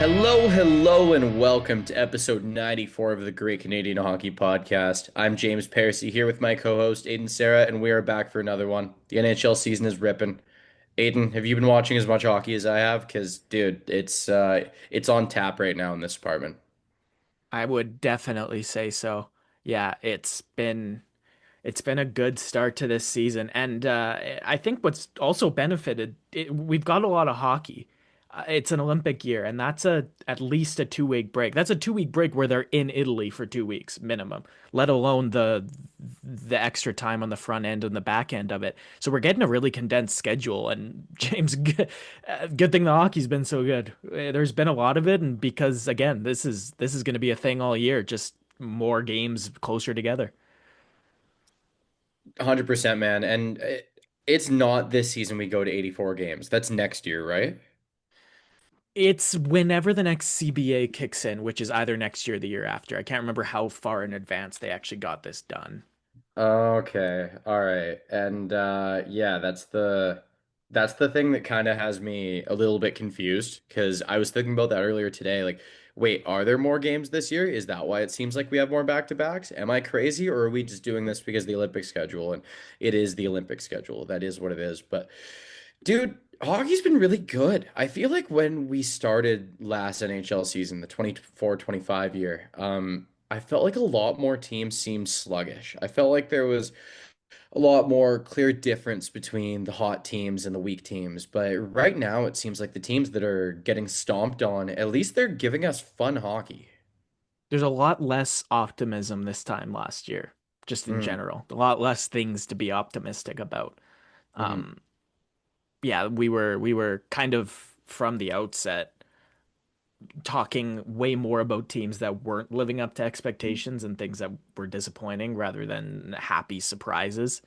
Hello, hello, and welcome to episode 94 of the Great Canadian Hockey Podcast. I'm James Parisi here with my co-host Aiden Sarah, and we are back for another one. The NHL season is ripping. Aiden, have you been watching as much hockey as I have? Because, dude, it's on tap right now in this apartment. I would definitely say so. Yeah, it's been a good start to this season, and I think what's also benefited, we've got a lot of hockey. It's an Olympic year, and that's a at least a 2 week break. That's a 2 week break where they're in Italy for 2 weeks minimum, let alone the extra time on the front end and the back end of it. So we're getting a really condensed schedule. And James, good thing the hockey's been so good. There's been a lot of it, and because again, this is going to be a thing all year. Just more games closer together. 100%, man. And it's not this season we go to 84 games. That's next year, right? It's whenever the next CBA kicks in, which is either next year or the year after. I can't remember how far in advance they actually got this done. Okay. All right. And yeah, that's the thing that kind of has me a little bit confused because I was thinking about that earlier today. Like, wait, are there more games this year? Is that why it seems like we have more back-to-backs? Am I crazy, or are we just doing this because of the Olympic schedule? And it is the Olympic schedule. That is what it is. But dude, hockey's been really good. I feel like when we started last NHL season, the 24-25 year, I felt like a lot more teams seemed sluggish. I felt like there was a lot more clear difference between the hot teams and the weak teams. But right now, it seems like the teams that are getting stomped on, at least they're giving us fun hockey. There's a lot less optimism this time last year, just in Mm, general. A lot less things to be optimistic about. hmm Um, yeah, we were kind of from the outset talking way more about teams that weren't living up to expectations and things that were disappointing rather than happy surprises.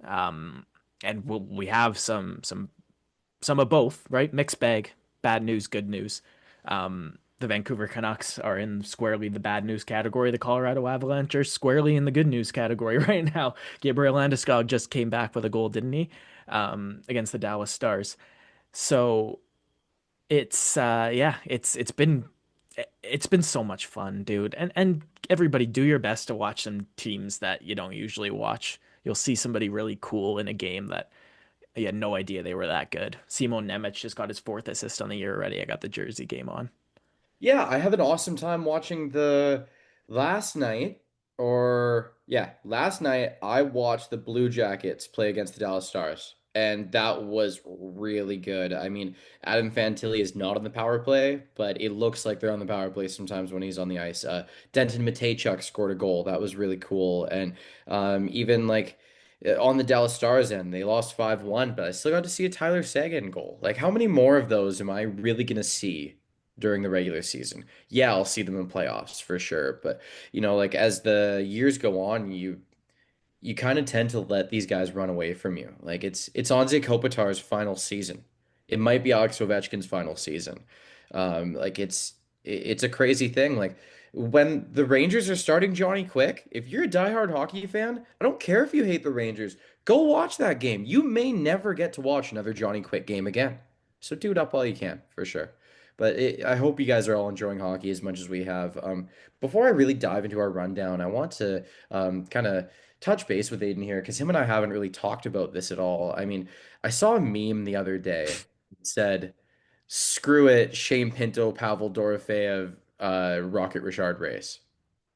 Um, and we have some of both, right? Mixed bag, bad news, good news. The Vancouver Canucks are in squarely the bad news category. The Colorado Avalanche are squarely in the good news category right now. Gabriel Landeskog just came back with a goal, didn't he? Against the Dallas Stars. So it's been so much fun, dude. And everybody do your best to watch some teams that you don't usually watch. You'll see somebody really cool in a game that you had no idea they were that good. Simon Nemec just got his fourth assist on the year already. I got the Jersey game on. Yeah, I had an awesome time watching the last night, last night I watched the Blue Jackets play against the Dallas Stars, and that was really good. I mean, Adam Fantilli is not on the power play, but it looks like they're on the power play sometimes when he's on the ice. Denton Mateychuk scored a goal. That was really cool, and even like on the Dallas Stars end, they lost 5-1, but I still got to see a Tyler Seguin goal. Like, how many more of those am I really gonna see during the regular season? Yeah, I'll see them in playoffs for sure. But like as the years go on, you kind of tend to let these guys run away from you. Like it's Anze Kopitar's final season. It might be Alex Ovechkin's final season. Like it's a crazy thing. Like when the Rangers are starting Johnny Quick, if you're a diehard hockey fan, I don't care if you hate the Rangers, go watch that game. You may never get to watch another Johnny Quick game again. So do it up while you can, for sure. But I hope you guys are all enjoying hockey as much as we have. Before I really dive into our rundown, I want to kind of touch base with Aiden here because him and I haven't really talked about this at all. I mean, I saw a meme the other day that said, "Screw it, Shane Pinto, Pavel Dorofeyev, Rocket Richard race."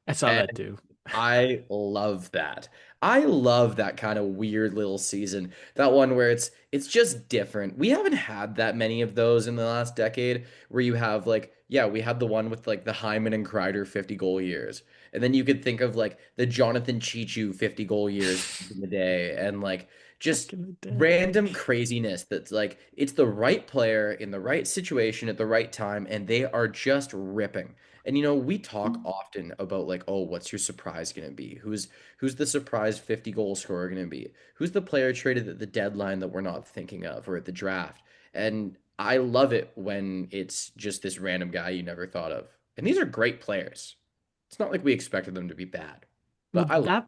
I saw that too. I love that. I love that kind of weird little season. That one where it's just different. We haven't had that many of those in the last decade where you have like, yeah, we had the one with like the Hyman and Kreider 50 goal years. And then you could think of like the Jonathan Cheechoo 50 goal years in the day and like Back just in the day. random craziness that's like it's the right player in the right situation at the right time and they are just ripping. And we talk often about like, oh, what's your surprise going to be? Who's the surprise 50 goal scorer going to be? Who's the player traded at the deadline that we're not thinking of or at the draft? And I love it when it's just this random guy you never thought of. And these are great players. It's not like we expected them to be bad, Well, but I love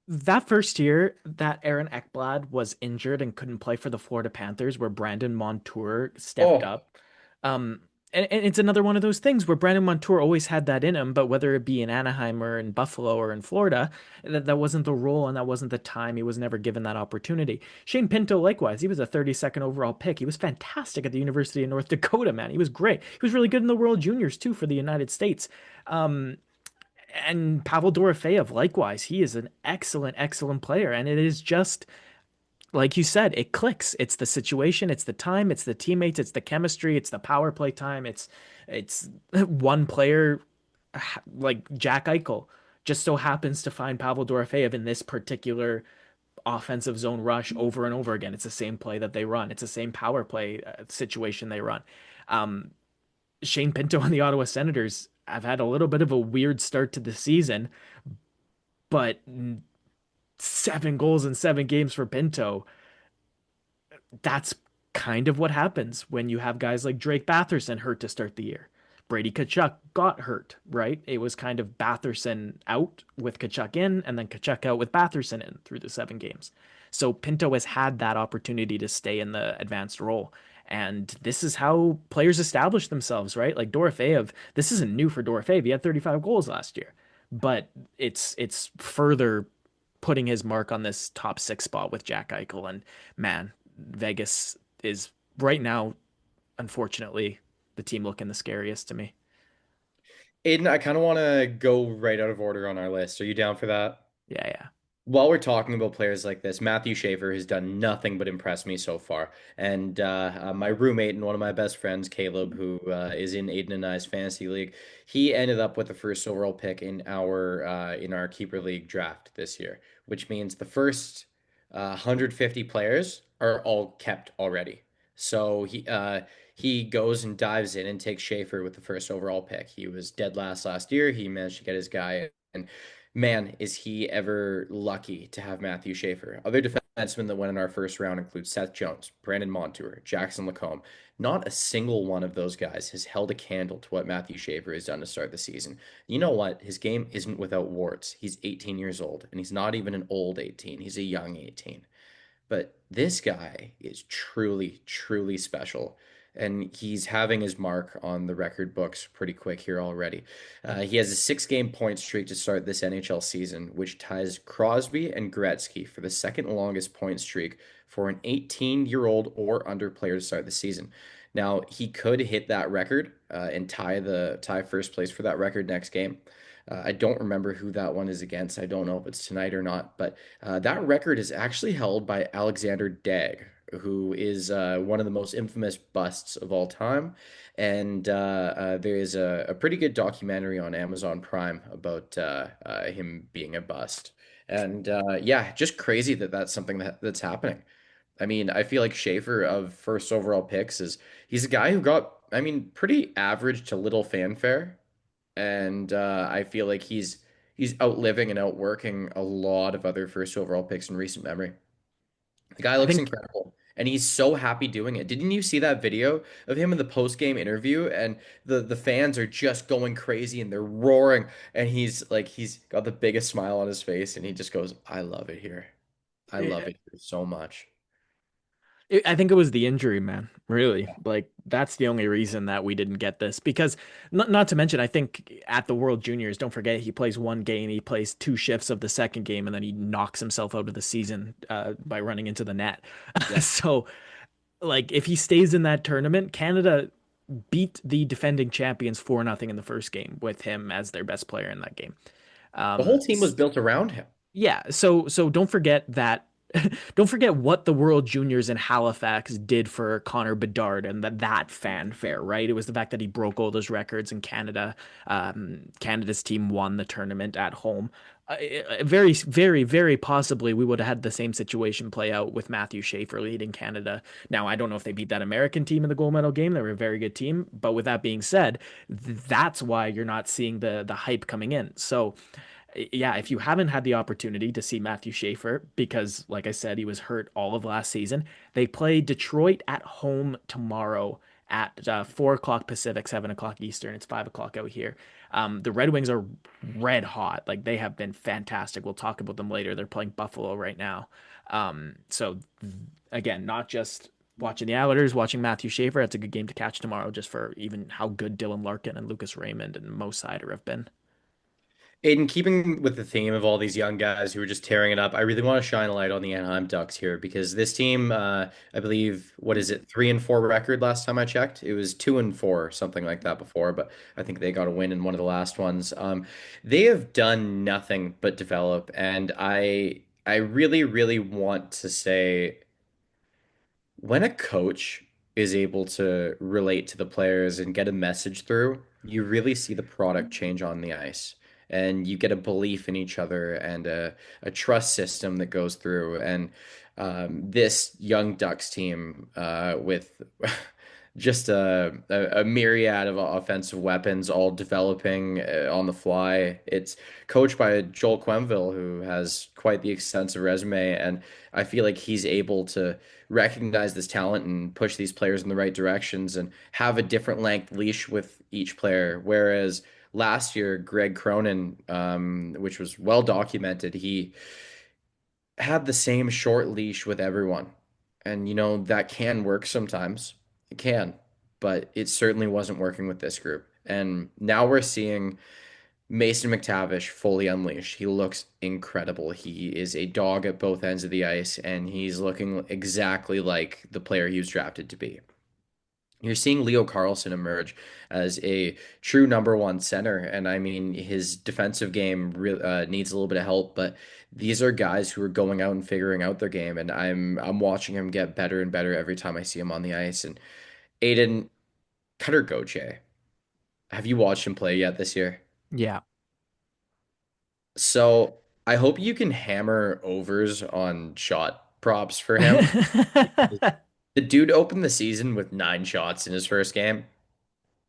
that first year that Aaron Ekblad was injured and couldn't play for the Florida Panthers, where Brandon Montour it. stepped Oh, up. Um, and it's another one of those things where Brandon Montour always had that in him, but whether it be in Anaheim or in Buffalo or in Florida, that wasn't the role and that wasn't the time. He was never given that opportunity. Shane Pinto, likewise, he was a 32nd overall pick. He was fantastic at the University of North Dakota, man. He was great. He was really good in the World Juniors too for the United States. Um, and Pavel Dorofeyev, likewise, he is an excellent, excellent player. And it is just like you said, it clicks. It's the situation, it's the time, it's the teammates, it's the chemistry, it's the power play time. It's one player like Jack Eichel just so happens to find Pavel Dorofeyev in this particular offensive zone rush over and over again. It's the same play that they run. It's the same power play situation they run. Um, Shane Pinto and the Ottawa Senators have had a little bit of a weird start to the season, but 7 goals in 7 games for Pinto, that's kind of what happens when you have guys like Drake Batherson hurt to start the year. Brady Tkachuk got hurt, right? It was kind of Batherson out with Tkachuk in, and then Tkachuk out with Batherson in through the 7 games. So Pinto has had that opportunity to stay in the advanced role. And this is how players establish themselves, right? Like Dorofeyev, this isn't new for Dorofeyev. He had 35 goals last year, but it's further putting his mark on this top 6 spot with Jack Eichel. And man, Vegas is right now, unfortunately, the team looking the scariest to me. Aiden, I kind of want to go right out of order on our list. Are you down for that? Yeah, yeah. While we're talking about players like this, Matthew Schaefer has done nothing but impress me so far. And my roommate and one of my best friends, Caleb, who is in Aiden and I's fantasy league, he ended up with the first overall pick in our keeper league draft this year, which means the first 150 players are all kept already. So he goes and dives in and takes Schaefer with the first overall pick. He was dead last year. He managed to get his guy. And man, is he ever lucky to have Matthew Schaefer. Other defensemen that went in our first round include Seth Jones, Brandon Montour, Jackson Lacombe. Not a single one of those guys has held a candle to what Matthew Schaefer has done to start the season. You know what? His game isn't without warts. He's 18 years old, and he's not even an old 18. He's a young 18. But this guy is truly, truly special. And he's having his mark on the record books pretty quick here already. He has a 6 game point streak to start this NHL season, which ties Crosby and Gretzky for the second longest point streak for an 18-year-old or under player to start the season. Now, he could hit that record and tie first place for that record next game. I don't remember who that one is against. I don't know if it's tonight or not, but that record is actually held by Alexander Dagg, who is one of the most infamous busts of all time. And there is a pretty good documentary on Amazon Prime about him being a bust. And yeah, just crazy that that's something that's happening. I mean, I feel like Schaefer of first overall picks he's a guy who got, I mean, pretty average to little fanfare, and I feel like he's outliving and outworking a lot of other first overall picks in recent memory. The guy I looks think incredible, and he's so happy doing it. Didn't you see that video of him in the post game interview? And the fans are just going crazy and they're roaring, and he's got the biggest smile on his face, and he just goes, "I love it here. I love it here so much." I think it was the injury, man. Really, like that's the only reason that we didn't get this. Because not to mention, I think at the World Juniors, don't forget he plays 1 game, he plays 2 shifts of the second game, and then he knocks himself out of the season by running into the net. Yeah. So, like, if he stays in that tournament, Canada beat the defending champions 4-0 in the first game with him as their best player in that game. The Um, whole team was built around him. yeah, so don't forget that don't forget what the World Juniors in Halifax did for Connor Bedard and that fanfare, right? It was the fact that he broke all those records in Canada. Canada's team won the tournament at home. Very, very, very possibly we would have had the same situation play out with Matthew Schaefer leading Canada. Now, I don't know if they beat that American team in the gold medal game. They were a very good team. But with that being said, that's why you're not seeing the hype coming in. So yeah, if you haven't had the opportunity to see Matthew Schaefer, because like I said, he was hurt all of last season, they play Detroit at home tomorrow at 4 o'clock Pacific, 7 o'clock Eastern. It's 5 o'clock out here. The Red Wings are red hot. Like they have been fantastic. We'll talk about them later. They're playing Buffalo right now. So again, not just watching the Islanders, watching Matthew Schaefer. That's a good game to catch tomorrow, just for even how good Dylan Larkin and Lucas Raymond and Mo Sider have been. In keeping with the theme of all these young guys who are just tearing it up, I really want to shine a light on the Anaheim Ducks here because this team, I believe, what is it, 3-4 record last time I checked? It was 2-4, something like that before, but I think they got a win in one of the last ones. They have done nothing but develop, and I really, really want to say when a coach is able to relate to the players and get a message through, you really see the product change on the ice. And you get a belief in each other and a trust system that goes through. And this Young Ducks team with just a myriad of offensive weapons all developing on the fly. It's coached by Joel Quenneville, who has quite the extensive resume. And I feel like he's able to recognize this talent and push these players in the right directions and have a different length leash with each player. Whereas last year, Greg Cronin, which was well documented, he had the same short leash with everyone. And, that can work sometimes. It can, but it certainly wasn't working with this group. And now we're seeing Mason McTavish fully unleashed. He looks incredible. He is a dog at both ends of the ice, and he's looking exactly like the player he was drafted to be. You're seeing Leo Carlson emerge as a true number one center, and I mean his defensive game needs a little bit of help, but these are guys who are going out and figuring out their game, and I'm watching him get better and better every time I see him on the ice. And Aiden Cutter Goche, have you watched him play yet this year? Yeah. So I hope you can hammer overs on shot props for him. The dude opened the season with 9 shots in his first game,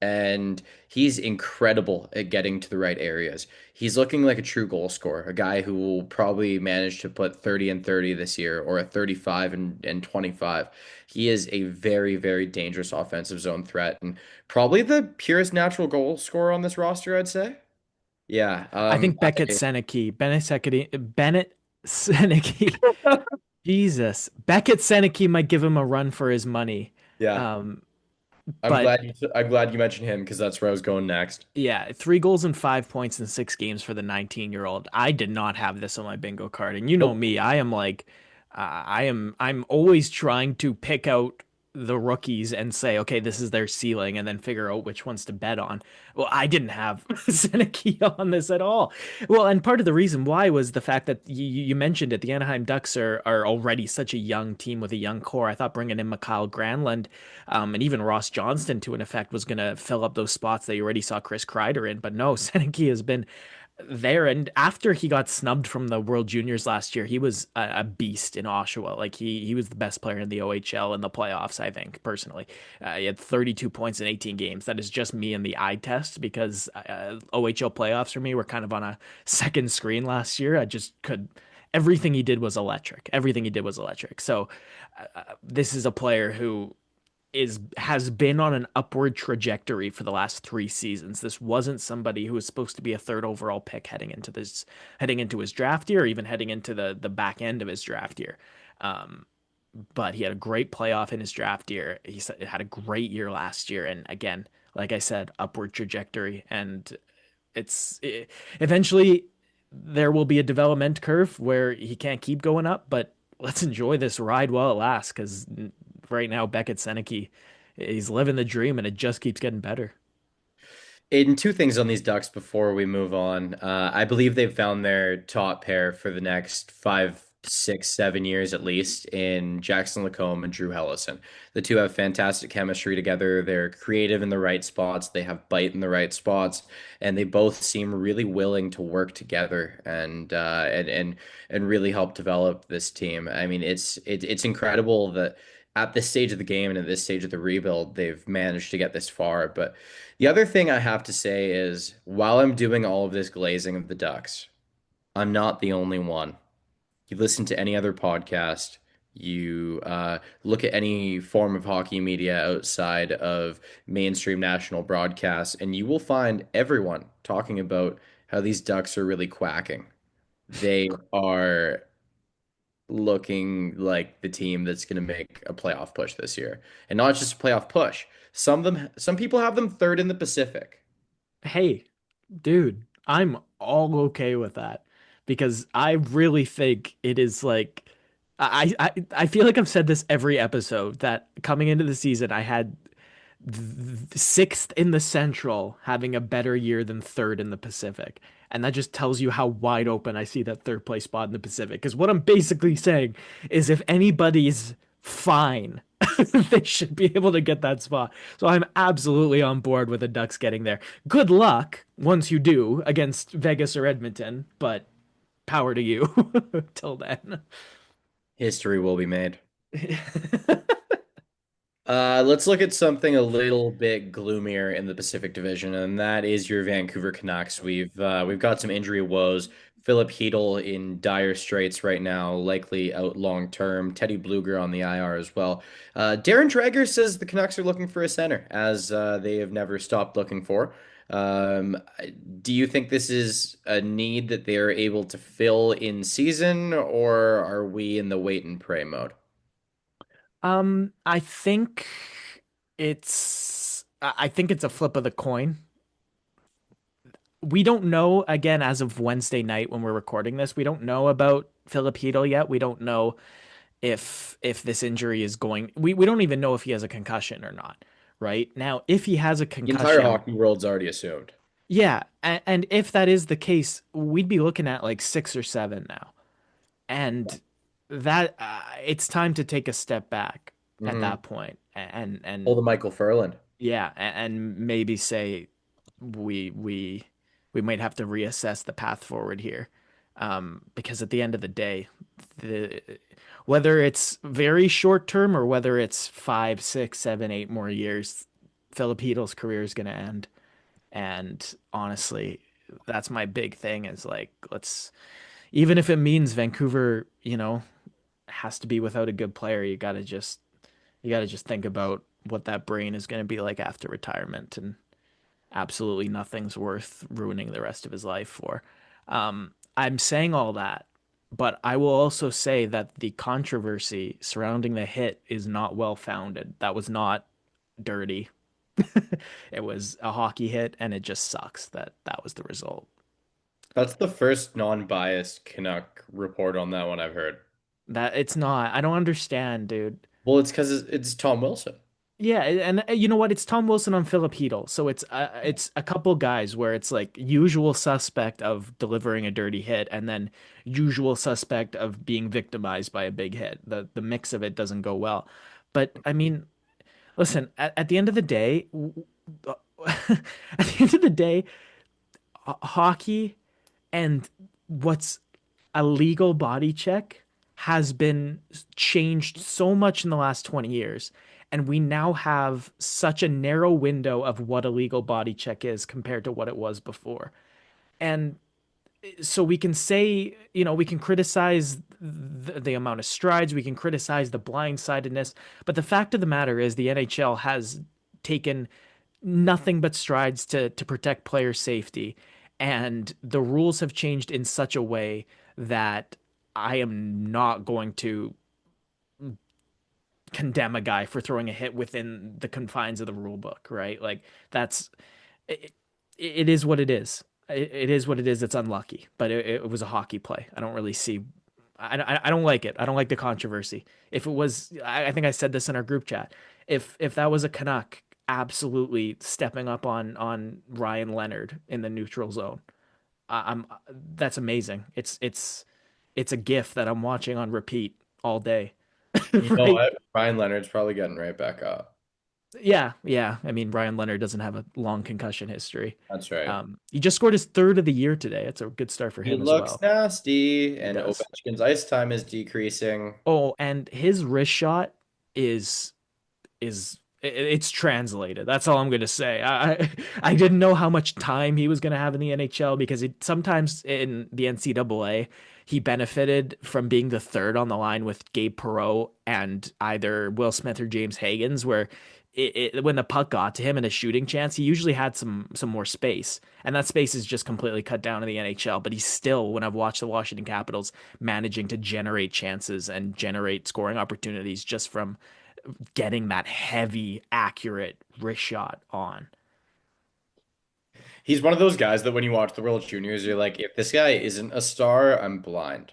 and he's incredible at getting to the right areas. He's looking like a true goal scorer, a guy who will probably manage to put 30 and 30 this year or a 35 and 25. He is a very, very dangerous offensive zone threat and probably the purest natural goal scorer on this roster, I'd say. Yeah, I think Bennett Seneke, Jesus, Beckett Seneke might give him a run for his money. yeah. Um, I'm but glad I'm glad you mentioned him because that's where I was going next. Yeah, 3 goals and 5 points in 6 games for the 19-year-old. I did not have this on my bingo card, and you know Nope. me, I am like, I'm always trying to pick out the rookies and say, okay, this is their ceiling, and then figure out which ones to bet on. Well, I didn't have Seneki on this at all. Well, and part of the reason why was the fact that you mentioned it, the Anaheim Ducks are already such a young team with a young core. I thought bringing in Mikhail Granlund and even Ross Johnston, to an effect, was going to fill up those spots that you already saw Chris Kreider in. But no, Seneki has been there. And after he got snubbed from the World Juniors last year, he was a beast in Oshawa. Like he was the best player in the OHL in the playoffs, I think, personally. He had 32 points in 18 games. That is just me and the eye test because OHL playoffs for me were kind of on a second screen last year. I just could. Everything he did was electric. Everything he did was electric. So this is a player who has been on an upward trajectory for the last 3 seasons. This wasn't somebody who was supposed to be a third overall pick heading into his draft year, or even heading into the back end of his draft year. Um, but he had a great playoff in his draft year. Had a great year last year, and again, like I said, upward trajectory. And eventually there will be a development curve where he can't keep going up, but let's enjoy this ride while it lasts because right now Beckett Seneke, he's living the dream and it just keeps getting better. In two things on these Ducks before we move on. I believe they've found their top pair for the next 5, 6, 7 years at least in Jackson Lacombe and Drew Hellison. The two have fantastic chemistry together. They're creative in the right spots. They have bite in the right spots, and they both seem really willing to work together and really help develop this team. I mean, it's incredible that at this stage of the game and at this stage of the rebuild, they've managed to get this far, but. The other thing I have to say is while I'm doing all of this glazing of the Ducks, I'm not the only one. You listen to any other podcast, you look at any form of hockey media outside of mainstream national broadcasts, and you will find everyone talking about how these Ducks are really quacking. They are looking like the team that's going to make a playoff push this year. And not just a playoff push. Some people have them third in the Pacific. Hey, dude, I'm all okay with that because I really think it is like I feel like I've said this every episode that coming into the season I had sixth in the Central having a better year than third in the Pacific. And that just tells you how wide open I see that third place spot in the Pacific. Because what I'm basically saying is if anybody's fine, they should be able to get that spot. So I'm absolutely on board with the Ducks getting there. Good luck once you do against Vegas or Edmonton, but power to you till then. History will be made. Let's look at something a little bit gloomier in the Pacific Division, and that is your Vancouver Canucks. We've got some injury woes. Philip Hedl in dire straits right now, likely out long term. Teddy Bluger on the IR as well. Darren Dreger says the Canucks are looking for a center, as they have never stopped looking for. Um, do you think this is a need that they are able to fill in season, or are we in the wait and pray mode? I think I think it's a flip of the coin. We don't know, again, as of Wednesday night when we're recording this, we don't know about Philip Hedl yet. We don't know if this injury is going we don't even know if he has a concussion or not. Right? Now, if he has a The entire concussion, hockey world's already assumed. yeah, and if that is the case, we'd be looking at like 6 or 7 now. And that it's time to take a step back at Hmm. that point Pull and the Michael Furland. yeah, and maybe say we we we might have to reassess the path forward here. Because at the end of the day, the whether it's very short term or whether it's 5, 6, 7, 8 more years, Filipino's career is going to end. And honestly, that's my big thing is like, let's, even if it means Vancouver, has to be without a good player, you got to just think about what that brain is going to be like after retirement, and absolutely nothing's worth ruining the rest of his life for. I'm saying all that, but I will also say that the controversy surrounding the hit is not well founded. That was not dirty. It was a hockey hit, and it just sucks that that was the result. That's the first non-biased Canuck report on that one I've heard. That it's not. I don't understand, dude. Well, it's because it's Tom Wilson. Yeah, and you know what? It's Tom Wilson on Filipino, so it's a couple guys where it's like usual suspect of delivering a dirty hit, and then usual suspect of being victimized by a big hit. The mix of it doesn't go well. But I mean, listen, at the end of the day, at the end of the day, hockey and what's a legal body check has been changed so much in the last 20 years. And we now have such a narrow window of what a legal body check is compared to what it was before. And so we can say, we can criticize the amount of strides, we can criticize the blindsidedness, but the fact of the matter is the NHL has taken nothing but strides to protect player safety, and the rules have changed in such a way that I am not going to condemn a guy for throwing a hit within the confines of the rule book, right? Like that's it, it is what it is. It is what it is. It's unlucky, but it was a hockey play. I don't really see. I don't like it. I don't like the controversy. If it was, I think I said this in our group chat. If that was a Canuck absolutely stepping up on Ryan Leonard in the neutral zone, I'm that's amazing. It's a gift that I'm watching on repeat all day. You know Right? what? Ryan Leonard's probably getting right back up. Yeah, yeah. I mean, Ryan Leonard doesn't have a long concussion history. That's right. He just scored his third of the year today. It's a good start for He him as looks well. nasty, He and does. Ovechkin's ice time is decreasing. Oh, and his wrist shot is it's translated. That's all I'm gonna say. I didn't know how much time he was gonna have in the NHL because sometimes in the NCAA he benefited from being the third on the line with Gabe Perreault and either Will Smith or James Higgins, where when the puck got to him and a shooting chance, he usually had some more space, and that space is just completely cut down in the NHL. But he's still, when I've watched the Washington Capitals, managing to generate chances and generate scoring opportunities just from getting that heavy, accurate wrist shot on. He's one of those guys that when you watch the World Juniors, you're like, if this guy isn't a star, I'm blind.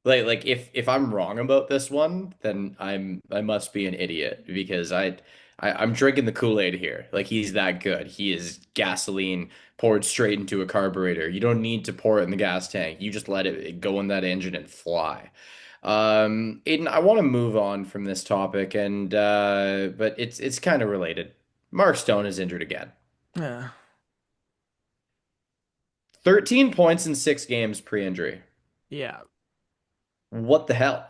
Like if I'm wrong about this one, then I must be an idiot because I'm drinking the Kool-Aid here. Like he's that good. He is gasoline poured straight into a carburetor. You don't need to pour it in the gas tank. You just let it go in that engine and fly. Aiden, I want to move on from this topic and but it's kind of related. Mark Stone is injured again. Yeah. 13 points in 6 games pre-injury. Yeah. What the hell?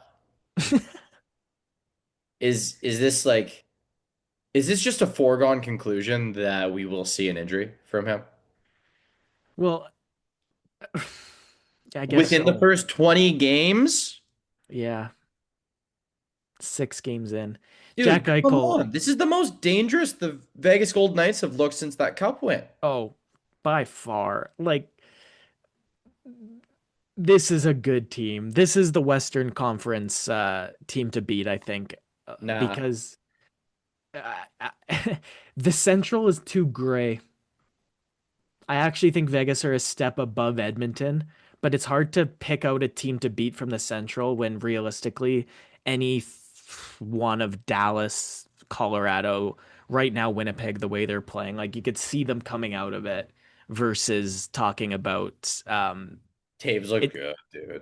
Is this like is this just a foregone conclusion that we will see an injury from him Well, I guess within the so. first 20 games? Yeah. 6 games in. Jack Dude, come Eichel, on. This is the most dangerous the Vegas Golden Knights have looked since that cup win. oh, by far. Like, this is a good team. This is the Western Conference team to beat, I think, Nah. because the Central is too gray. I actually think Vegas are a step above Edmonton, but it's hard to pick out a team to beat from the Central when realistically one of Dallas, Colorado, right now Winnipeg, the way they're playing, like you could see them coming out of it versus talking about Taves look it. good, dude.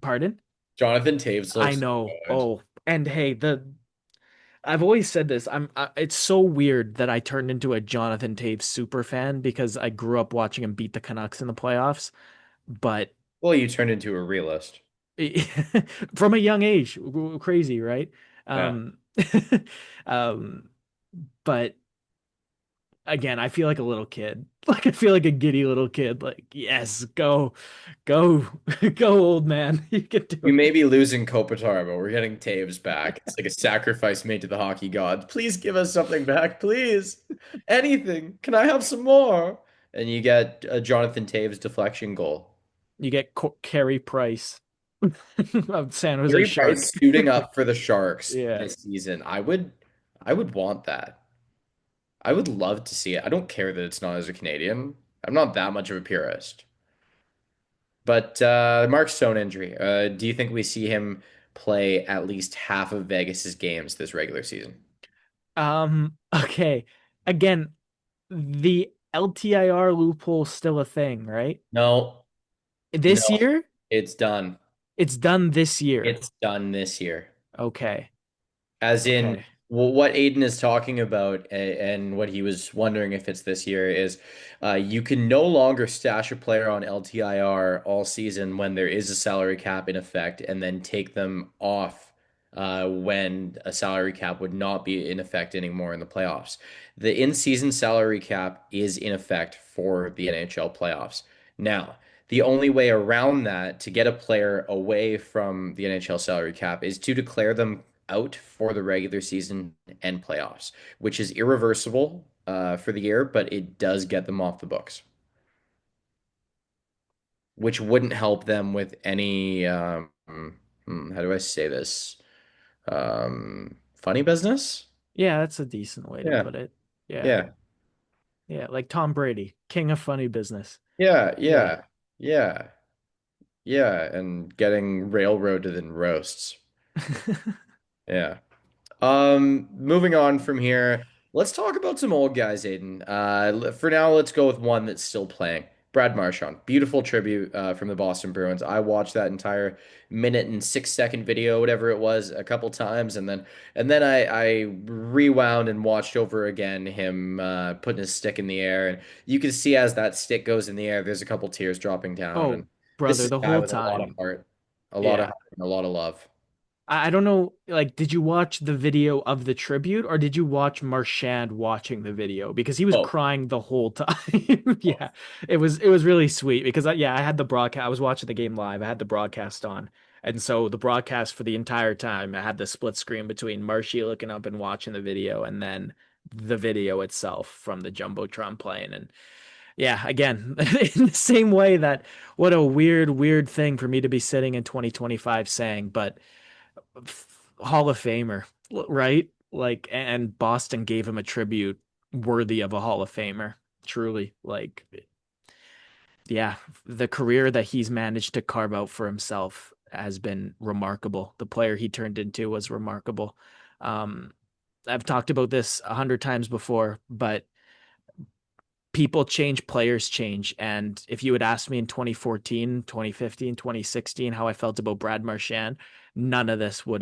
Pardon? Jonathan Taves I looks know. good. Oh, and hey, the I've always said this. it's so weird that I turned into a Jonathan Toews super fan because I grew up watching him beat the Canucks in the playoffs. But Well, you turned into a realist. from a young age, crazy, right? Yeah. Um, um, but again, I feel like a little kid. Like I feel like a giddy little kid. Like, yes, go, go, old man. You can do We it. may be losing Kopitar, but we're getting Taves back. It's like a sacrifice made to the hockey gods. Please give us something back, please. Anything. Can I have some more? And you get a Jonathan Taves deflection goal. You get Carey Price of San Jose Gary Sharks. Price suiting up for the Sharks Yeah. this season. I would want that. I would love to see it. I don't care that it's not as a Canadian. I'm not that much of a purist. But Mark Stone injury. Do you think we see him play at least half of Vegas's games this regular season? Okay. Again, the LTIR loophole still a thing, right? No, This no, year? it's done. It's done this year. It's done this year. Okay. As in, Okay. what Aiden is talking about and what he was wondering if it's this year is you can no longer stash a player on LTIR all season when there is a salary cap in effect and then take them off when a salary cap would not be in effect anymore in the playoffs. The in-season salary cap is in effect for the NHL playoffs. Now, the only way around that to get a player away from the NHL salary cap is to declare them out for the regular season and playoffs, which is irreversible for the year, but it does get them off the books, which wouldn't help them with any, how do I say this? Funny business? Yeah, that's a decent way to Yeah, put it. Yeah. yeah, Yeah, like Tom Brady, king of funny business. yeah, Yeah. yeah, yeah, yeah, and getting railroaded in roasts. Yeah. Moving on from here, let's talk about some old guys, Aiden. For now, let's go with one that's still playing. Brad Marchand. Beautiful tribute from the Boston Bruins. I watched that entire minute and 6 second video, whatever it was, a couple times, and then I rewound and watched over again him putting his stick in the air, and you can see as that stick goes in the air, there's a couple tears dropping down, and Oh, this brother, is the a guy whole with a lot of time. heart, a lot of Yeah. heart, and a lot of love. I don't know, like, did you watch the video of the tribute or did you watch Marchand watching the video? Because he was Oh, crying the whole time. Yeah, it was really sweet because yeah, I had the broadcast. I was watching the game live. I had the broadcast on, and so the broadcast for the entire time, I had the split screen between Marshy looking up and watching the video, and then the video itself from the jumbotron playing. And yeah, again, in the same way that what a weird, weird thing for me to be sitting in 2025 saying, but Hall of Famer, right? Like, and Boston gave him a tribute worthy of a Hall of Famer. Truly, like, yeah, the career that he's managed to carve out for himself has been remarkable. The player he turned into was remarkable. Um, I've talked about this 100 times before, but people change, players change. And if you had asked me in 2014, 2015, 2016 how I felt about Brad Marchand, none of this I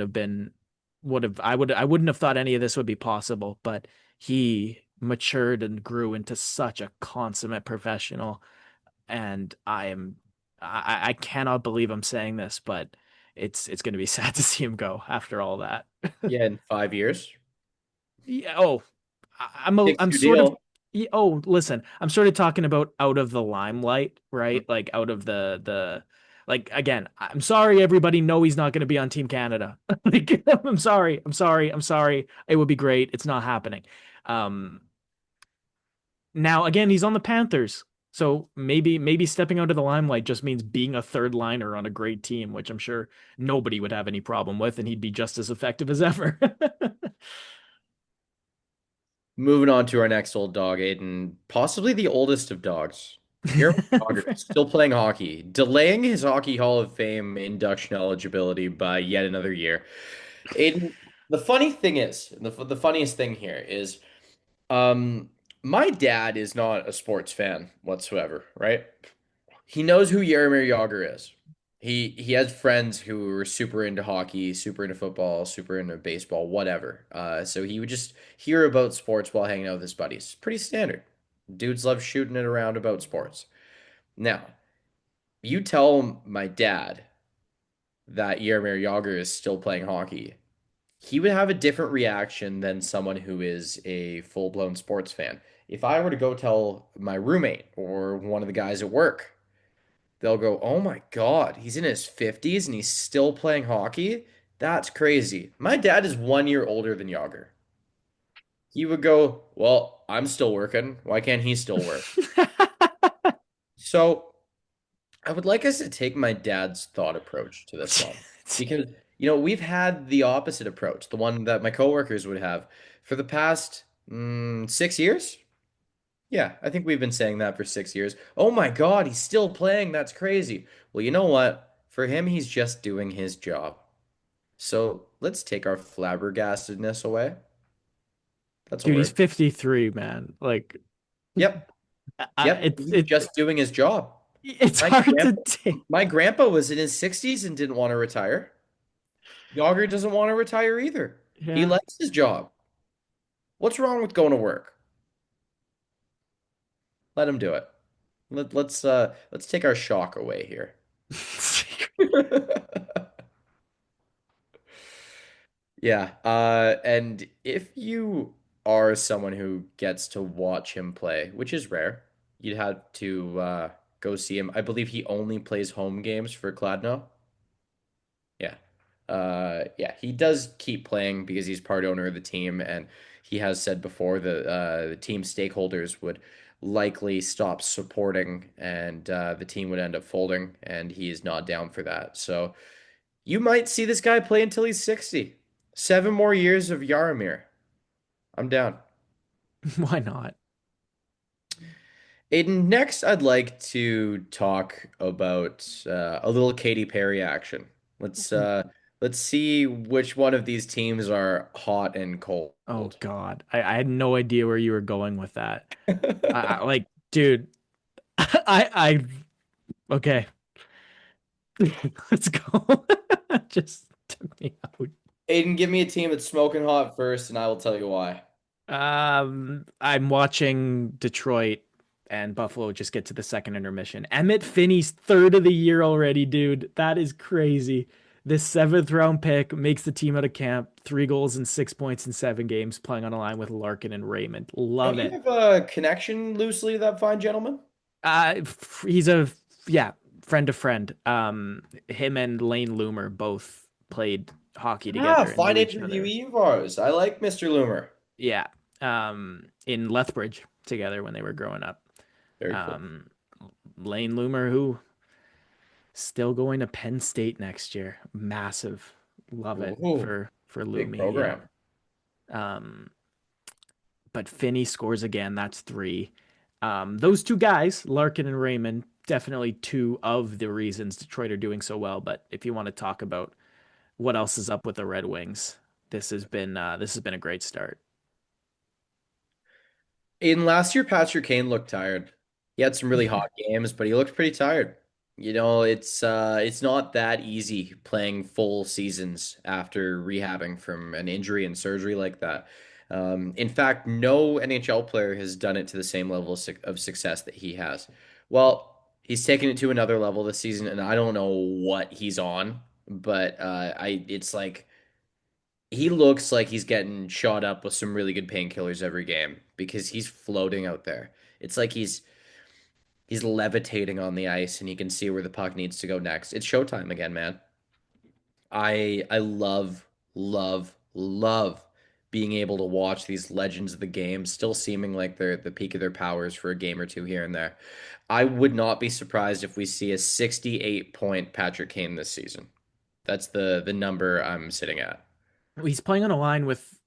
wouldn't have thought any of this would be possible, but he matured and grew into such a consummate professional. And I cannot believe I'm saying this, but it's going to be sad to see him go after all that. yeah, in 5 years. Yeah. Oh, I'm 6-year sort of deal. oh, listen, I'm sort of talking about out of the limelight, Mm. right? Like out of the like again, I'm sorry everybody, no he's not going to be on Team Canada. Like I'm sorry. I'm sorry. I'm sorry. It would be great. It's not happening. Um Now again, he's on the Panthers. So maybe stepping out of the limelight just means being a third liner on a great team, which I'm sure nobody would have any problem with and he'd be just as effective as ever. Moving on to our next old dog, Aiden, possibly the oldest of dogs. Jaromir Jagr still playing hockey, delaying his Hockey Hall of Fame induction eligibility by yet another year. Aiden, the funny thing is, the funniest thing here is, um, my dad is not a sports fan whatsoever, right? He knows who Jaromir Jagr is. He has friends who are super into hockey, super into football, super into baseball, whatever. So he would just hear about sports while hanging out with his buddies. Pretty standard. Dudes love shooting it around about sports. Now, you tell my dad that Jaromir Jagr is still playing hockey, he would have a different reaction than someone who is a full-blown sports fan. If I were to go tell my roommate or one of the guys at work, they'll go, "Oh my God, he's in his 50s and he's still playing hockey? That's crazy." My dad is 1 year older than Yager. He would go, "Well, I'm still working. Why can't he still work?" So I would like us to take my dad's thought approach to this one because, we've had the opposite approach, the one that my coworkers would have for the past 6 years. Yeah, I think we've been saying that for 6 years. Oh my God, he's still playing. That's crazy. Well, you know what? For him, he's just doing his job. So let's take our flabbergastedness away. That's a Dude, he's word. 53, man. Like Yep. Yep. it's He's it just doing his job. it's My hard to grandpa, take. my grandpa was in his 60s and didn't want to retire. Yager doesn't want to retire either. He Yeah. likes his job. What's wrong with going to work? Let him do it. Let's take our shock away here. Yeah, and if you are someone who gets to watch him play, which is rare, you'd have to go see him. I believe he only plays home games for Kladno. Yeah. Yeah, he does keep playing because he's part owner of the team, and he has said before that the team stakeholders would likely stop supporting, and the team would end up folding, and he is not down for that. So you might see this guy play until he's 60. 7 more years of Yaramir. I'm down. Why not? Aiden, next I'd like to talk about a little Katy Perry action. Let's uh let's see which one of these teams are hot and cold. Oh God. I had no idea where you were going with that. Like, dude, I okay. Let's go. Just took me out. Aiden, give me a team that's smoking hot first, and I will tell you why. I'm watching Detroit and Buffalo just get to the second intermission. Emmett Finney's third of the year already, dude. That is crazy. This seventh round pick makes the team out of camp, 3 goals and 6 points in 7 games, playing on a line with Larkin and Raymond. Don't Love you it. have a connection loosely to that fine gentleman? He's a yeah friend of friend. Him and Lane Loomer both played hockey Ah, together and fine knew each other. interviewee of ours. I like Mr. Loomer. Yeah, in Lethbridge together when they were growing up. Very cool. Um, Lane Loomer, who still going to Penn State next year, massive. Love it Ooh, for big Loomy. Yeah. program. Um, but Finney scores again. That's three. Those two guys, Larkin and Raymond, definitely two of the reasons Detroit are doing so well. But if you want to talk about what else is up with the Red Wings, this has been a great start. In last year, Patrick Kane looked tired. He had some really hot games, but he looked pretty tired. It's not that easy playing full seasons after rehabbing from an injury and surgery like that. In fact, no NHL player has done it to the same level of success that he has. Well, he's taken it to another level this season, and I don't know what he's on, but I it's like he looks like he's getting shot up with some really good painkillers every game because he's floating out there. It's like he's levitating on the ice and he can see where the puck needs to go next. It's showtime again, man. I love being able to watch these legends of the game still seeming like they're at the peak of their powers for a game or two here and there. I would not be surprised if we see a 68 point Patrick Kane this season. That's the number I'm sitting at. He's playing on a line with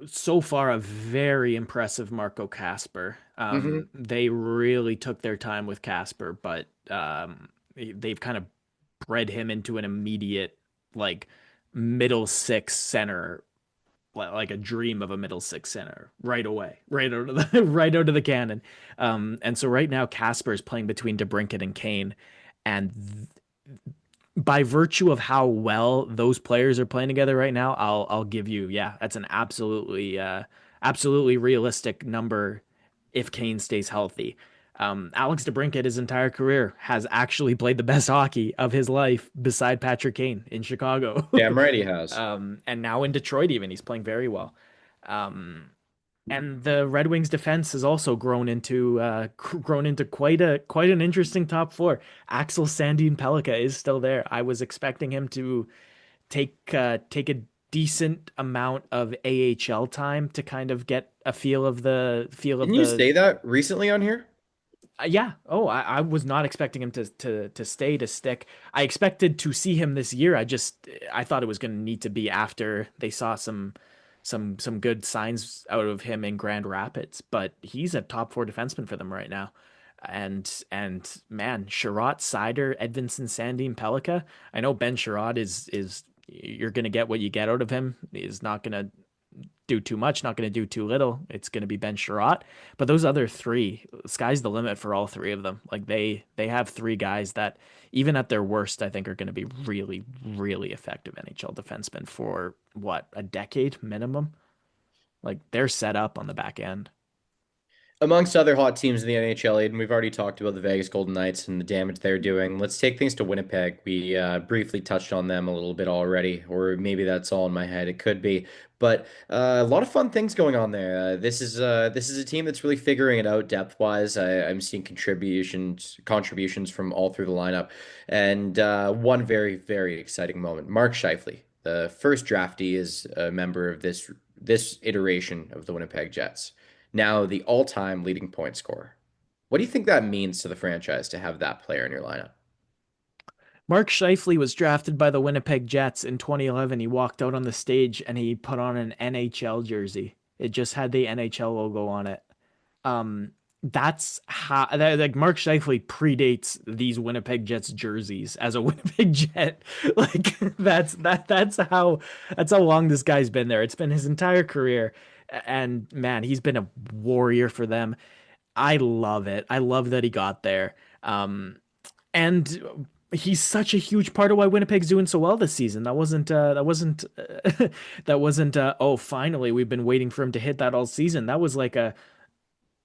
so far a very impressive Marco Casper. Hmm. They really took their time with Casper, but they've kind of bred him into an immediate like middle six center, like a dream of a middle six center right away, right out of the right out of the cannon. And so right now Casper is playing between DeBrincat and Kane, and by virtue of how well those players are playing together right now, I'll give you, yeah, that's an absolutely realistic number if Kane stays healthy. Alex DeBrincat his entire career has actually played the best hockey of his life beside Patrick Kane in Chicago. Damn right he has. And now in Detroit even he's playing very well. And the Red Wings defense has also grown into quite an interesting top four. Axel Sandin Pellikka is still there. I was expecting him to take a decent amount of AHL time to kind of get a feel of Didn't you the say that recently on here? yeah. Oh, I was not expecting him to stay to stick. I expected to see him this year. I thought it was going to need to be after they saw some good signs out of him in Grand Rapids. But he's a top four defenseman for them right now. And man, Sherratt, Sider, Edvinsson, Sandin, Pellikka. I know Ben Sherratt is you're going to get what you get out of him. He's not going to do too much, not going to do too little. It's going to be Ben Sherratt. But those other three, sky's the limit for all three of them. Like they have three guys that even at their worst, I think are going to be really effective NHL defensemen for what, a decade minimum. Like they're set up on the back end. Amongst other hot teams in the NHL, Aiden, we've already talked about the Vegas Golden Knights and the damage they're doing. Let's take things to Winnipeg. We briefly touched on them a little bit already, or maybe that's all in my head. It could be, but a lot of fun things going on there. This is a team that's really figuring it out depth wise. I'm seeing contributions from all through the lineup, and one very exciting moment. Mark Scheifele, the first draftee, is a member of this iteration of the Winnipeg Jets, now the all-time leading point scorer. What do you think that means to the franchise to have that player in your lineup? Mark Scheifele was drafted by the Winnipeg Jets in 2011. He walked out on the stage and he put on an NHL jersey. It just had the NHL logo on it. Um, that's how like Mark Scheifele predates these Winnipeg Jets jerseys as a Winnipeg Jet. Like that's how long this guy's been there. It's been his entire career, and man, he's been a warrior for them. I love it. I love that he got there. And he's such a huge part of why Winnipeg's doing so well this season. That wasn't oh finally we've been waiting for him to hit that all season. That was like a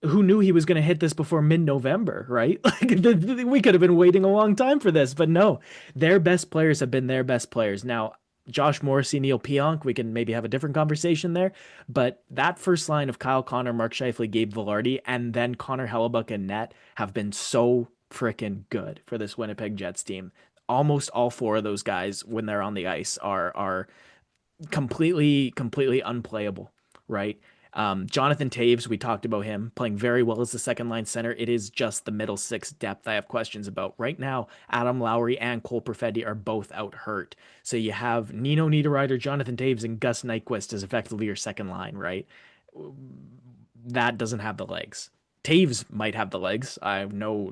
who knew he was going to hit this before mid-November, right? Like we could have been waiting a long time for this, but no, their best players have been their best players. Now, Josh Morrissey, Neil Pionk, we can maybe have a different conversation there, but that first line of Kyle Connor, Mark Scheifele, Gabe Vilardi, and then Connor Hellebuck and net have been so freaking good for this Winnipeg Jets team. Almost all four of those guys, when they're on the ice, are completely unplayable, right? Jonathan Taves, we talked about him playing very well as the second line center. It is just the middle six depth I have questions about. Right now, Adam Lowry and Cole Perfetti are both out hurt. So you have Nino Niederreiter, Jonathan Taves, and Gus Nyquist as effectively your second line, right? That doesn't have the legs. Taves might have the legs. I have no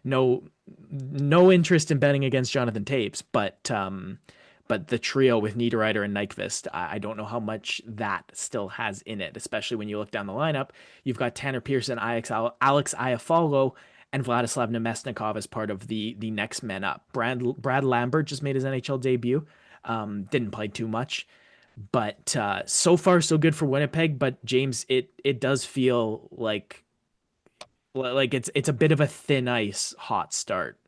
no interest in betting against Jonathan Taves, but the trio with Niederreiter and Nyquist, I don't know how much that still has in it, especially when you look down the lineup. You've got Tanner Pearson, Alex Iafallo, and Vladislav Nemesnikov as part of the next men up. Brad Lambert just made his NHL debut. Didn't play too much, but so far so good for Winnipeg. But James, it does feel like it's a bit of a thin ice hot start.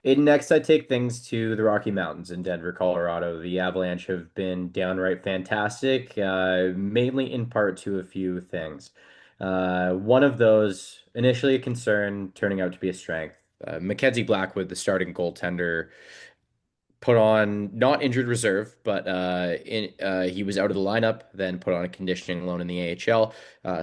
In next, I take things to the Rocky Mountains in Denver, Colorado. The Avalanche have been downright fantastic, mainly in part to a few things. One of those, initially a concern, turning out to be a strength. Mackenzie Blackwood, the starting goaltender, put on not injured reserve, but he was out of the lineup, then put on a conditioning loan in the AHL.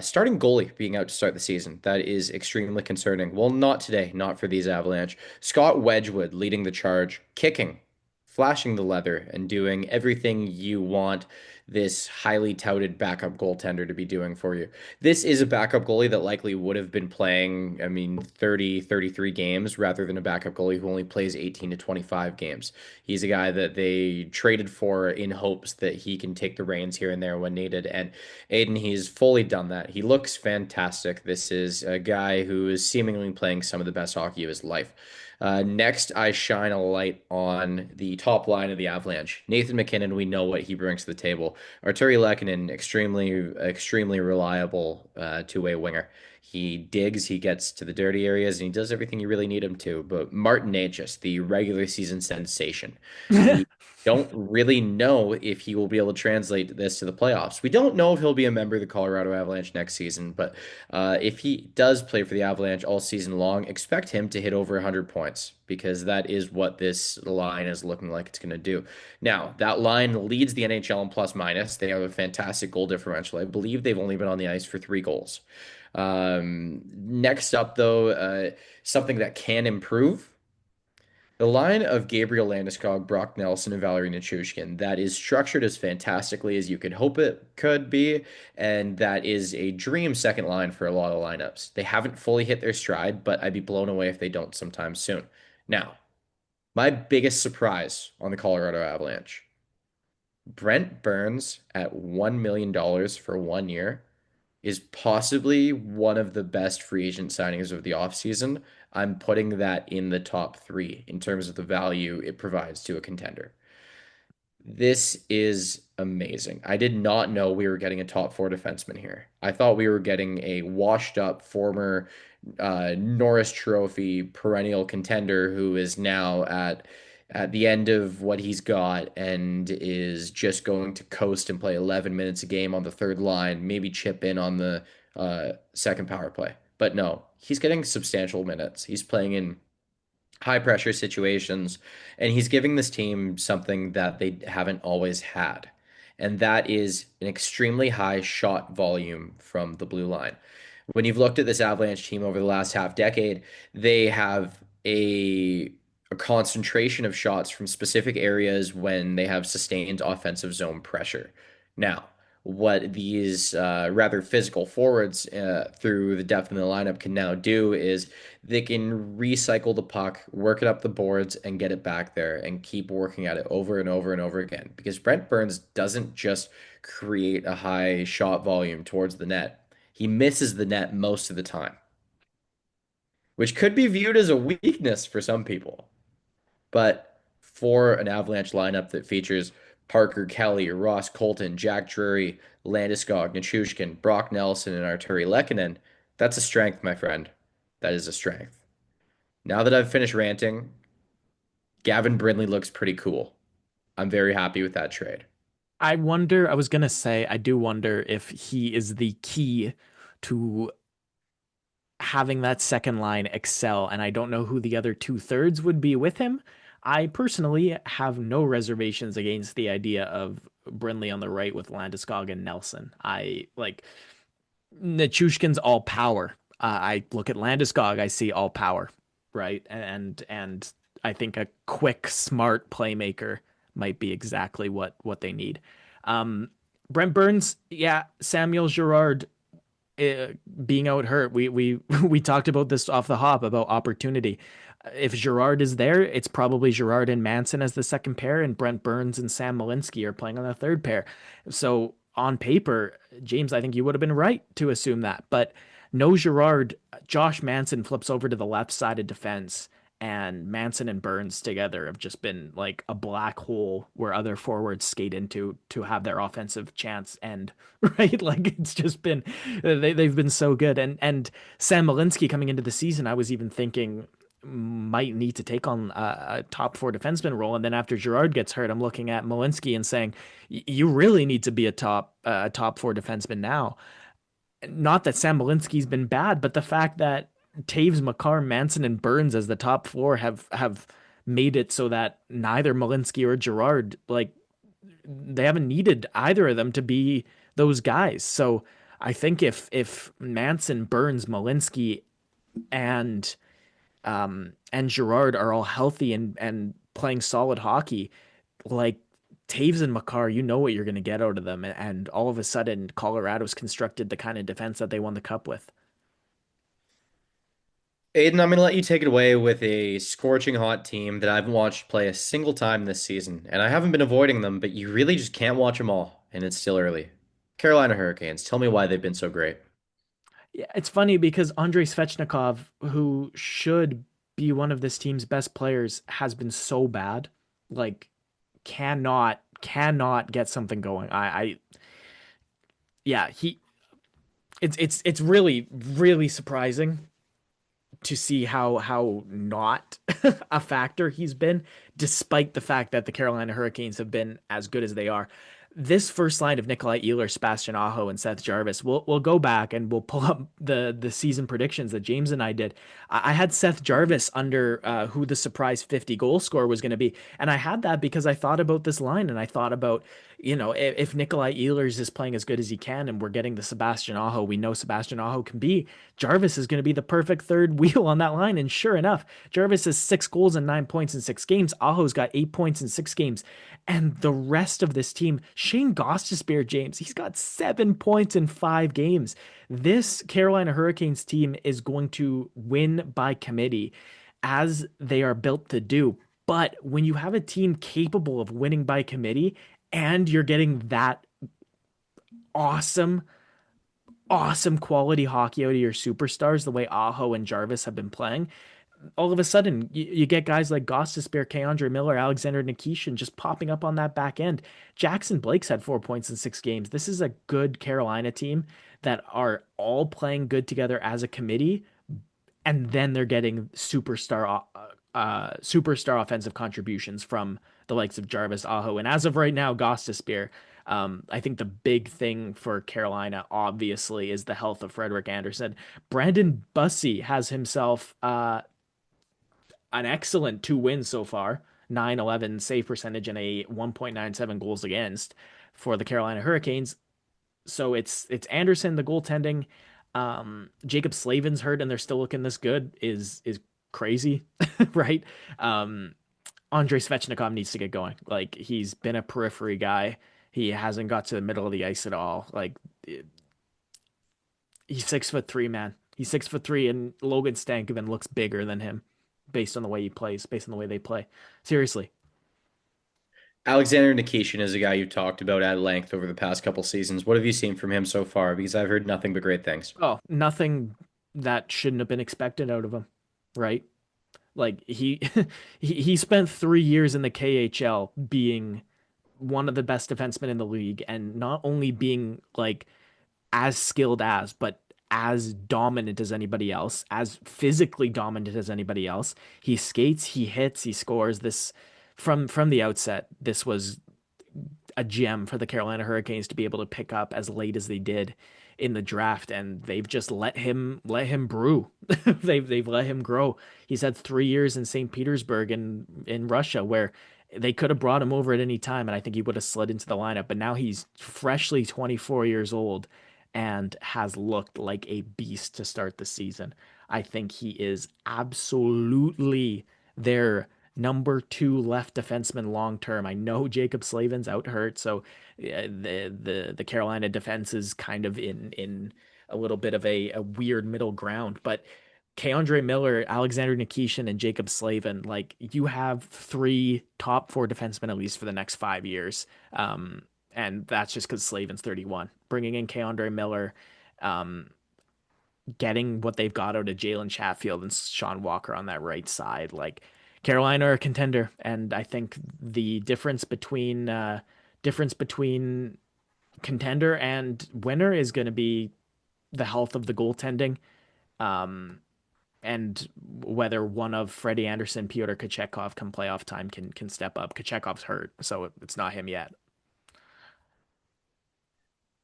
Starting goalie being out to start the season. That is extremely concerning. Well, not today, not for these Avalanche. Scott Wedgwood leading the charge, kicking, flashing the leather, and doing everything you want this highly touted backup goaltender to be doing for you. This is a backup goalie that likely would have been playing, I mean, 30, 33 games rather than a backup goalie who only plays 18 to 25 games. He's a guy that they traded for in hopes that he can take the reins here and there when needed. And Aiden, he's fully done that. He looks fantastic. This is a guy who is seemingly playing some of the best hockey of his life. Next, I shine a light on the top line of the Avalanche. Nathan MacKinnon, we know what he brings to the table. Arturi Lehkonen, extremely reliable two-way winger. He digs, he gets to the dirty areas, and he does everything you really need him to. But Martin Necas, the regular season sensation, we don't really know if he will be able to translate this to the playoffs. We don't know if he'll be a member of the Colorado Avalanche next season, but if he does play for the Avalanche all season long, expect him to hit over 100 points because that is what this line is looking like it's going to do. Now, that line leads the NHL in plus minus. They have a fantastic goal differential. I believe they've only been on the ice for 3 goals. Next up, though, something that can improve. The line of Gabriel Landeskog, Brock Nelson, and Valerie Nichushkin that is structured as fantastically as you could hope it could be, and that is a dream second line for a lot of lineups. They haven't fully hit their stride, but I'd be blown away if they don't sometime soon. Now, my biggest surprise on the Colorado Avalanche, Brent Burns at $1 million for 1 year is possibly one of the best free agent signings of the offseason. I'm putting that in the top three in terms of the value it provides to a contender. This is amazing. I did not know we were getting a top four defenseman here. I thought we were getting a washed up former Norris Trophy perennial contender who is now at the end of what he's got and is just going to coast and play 11 minutes a game on the third line, maybe chip in on the second power play. But no, he's getting substantial minutes. He's playing in high pressure situations, and he's giving this team something that they haven't always had. And that is an extremely high shot volume from the blue line. When you've looked at this Avalanche team over the last half decade, they have a concentration of shots from specific areas when they have sustained offensive zone pressure. Now, what these rather physical forwards through the depth in the lineup can now do is they can recycle the puck, work it up the boards, and get it back there and keep working at it over and over and over again. Because Brent Burns doesn't just create a high shot volume towards the net, he misses the net most of the time, which could be viewed as a weakness for some people. But for an Avalanche lineup that features Parker Kelly, Ross Colton, Jack Drury, Landeskog, Nichushkin, Brock Nelson, and Arturi Lehkonen. That's a strength, my friend. That is a strength. Now that I've finished ranting, Gavin Brindley looks pretty cool. I'm very happy with that trade. I wonder, I was gonna say, I do wonder if he is the key to having that second line excel, and I don't know who the other two-thirds would be with him. I personally have no reservations against the idea of Brinley on the right with Landeskog and Nelson. I like Nichushkin's all power. I look at Landeskog, I see all power, right? And I think a quick, smart playmaker might be exactly what they need. Um, Brent Burns, yeah, Samuel Girard uh, being out hurt. We we talked about this off the hop about opportunity. If Girard is there, it's probably Girard and Manson as the second pair, and Brent Burns and Sam Malinsky are playing on the third pair. So on paper, James, I think you would have been right to assume that. But no Girard, Josh Manson flips over to the left side of defense, and Manson and Burns together have just been like a black hole where other forwards skate into to have their offensive chance end. Right? Like it's just been they've been so good. And Sam Malinsky coming into the season, I was even thinking might need to take on a top four defenseman role. And then after Girard gets hurt, I'm looking at Malinsky and saying, you really need to be a top four defenseman now. Not that Sam Malinsky's been bad, but the fact that Taves, Makar, Manson, and Burns as the top four have made it so that neither Malinsky or Girard like they haven't needed either of them to be those guys. So I think if Manson, Burns, Malinsky, and Girard are all healthy and playing solid hockey, like Taves and Makar, you know what you're going to get out of them. And all of a sudden, Colorado's constructed the kind of defense that they won the cup with. Aiden, I'm going to let you take it away with a scorching hot team that I haven't watched play a single time this season. And I haven't been avoiding them, but you really just can't watch them all. And it's still early. Carolina Hurricanes, tell me why they've been so great. Yeah, it's funny because Andrei Svechnikov, who should be one of this team's best players, has been so bad. Like, cannot get something going. Yeah, it's really surprising to see how not a factor he's been, despite the fact that the Carolina Hurricanes have been as good as they are. This first line of Nikolai Ehlers, Sebastian Aho, and Seth Jarvis, we'll go back and we'll pull up the season predictions that James and I did. I had Seth Jarvis under who the surprise 50 goal scorer was going to be, and I had that because I thought about this line and I thought about if Nikolai Ehlers is playing as good as he can and we're getting the Sebastian Aho we know Sebastian Aho can be, Jarvis is going to be the perfect third wheel on that line. And sure enough, Jarvis has 6 goals and 9 points in 6 games. Aho's got 8 points in 6 games. And the rest of this team, Shane Gostisbehere, James, he's got 7 points in 5 games. This Carolina Hurricanes team is going to win by committee as they are built to do. But when you have a team capable of winning by committee and you're getting that awesome awesome quality hockey out of your superstars, the way Aho and Jarvis have been playing, all of a sudden you get guys like Gostisbehere, Keandre Miller, Alexander Nikishin just popping up on that back end. Jackson Blake's had 4 points in 6 games. This is a good Carolina team that are all playing good together as a committee, and then they're getting superstar offensive contributions from the likes of Jarvis, Aho, and as of right now, Gostisbehere. I think the big thing for Carolina, obviously, is the health of Frederick Anderson. Brandon Bussey has himself an excellent 2 wins so far, 9-11 save percentage and a 1.97 goals against for the Carolina Hurricanes. So it's Anderson, the goaltending. Jacob Slavin's hurt and they're still looking this good is crazy, right? Andrei Svechnikov needs to get going. Like he's been a periphery guy. He hasn't got to the middle of the ice at all. Like he's 6'3", man. He's 6'3", and Logan Stankoven looks bigger than him, based on the way he plays, based on the way they play. Seriously. Alexander Nikishin is a guy you've talked about at length over the past couple seasons. What have you seen from him so far? Because I've heard nothing but great things. Oh, nothing that shouldn't have been expected out of him, right? Like he he spent 3 years in the KHL being one of the best defensemen in the league, and not only being like as skilled as, but as dominant as anybody else, as physically dominant as anybody else. He skates, he hits, he scores. This from the outset, this was a gem for the Carolina Hurricanes to be able to pick up as late as they did in the draft, and they've just let him brew. They've let him grow. He's had 3 years in St. Petersburg in Russia where they could have brought him over at any time, and I think he would have slid into the lineup. But now he's freshly 24 years old and has looked like a beast to start the season. I think he is absolutely their number two left defenseman long term. I know Jacob Slavin's out hurt, so the Carolina defense is kind of in a little bit of a weird middle ground. But Keandre Miller, Alexander Nikishin, and Jacob Slavin, like you have three top four defensemen at least for the next 5 years. And that's just because Slavin's 31. Bringing in Keandre Miller, um, getting what they've got out of Jalen Chatfield and Sean Walker on that right side. Like Carolina are a contender, and I think the difference between contender and winner is going to be the health of the goaltending, um, and whether one of Freddie Anderson, Pyotr Kochetkov, come playoff time can step up. Kochetkov's hurt, so it's not him yet.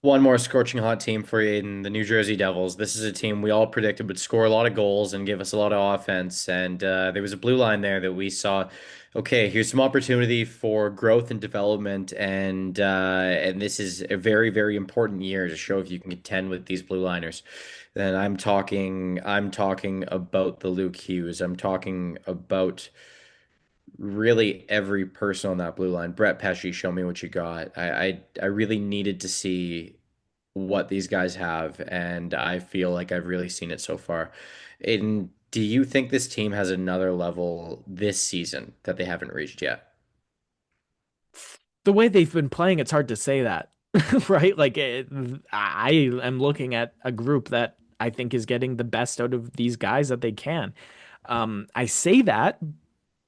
One more scorching hot team for you in the New Jersey Devils. This is a team we all predicted would score a lot of goals and give us a lot of offense. And there was a blue line there that we saw. Okay, here's some opportunity for growth and development, and this is a very, very important year to show if you can contend with these blue liners. And I'm talking about the Luke Hughes. I'm talking about really every person on that blue line. Brett Pesci, show me what you got. I really needed to see what these guys have, and I feel like I've really seen it so far. And do you think this team has another level this season that they haven't reached yet? The way they've been playing, it's hard to say that, right? I am looking at a group that I think is getting the best out of these guys that they can. I say that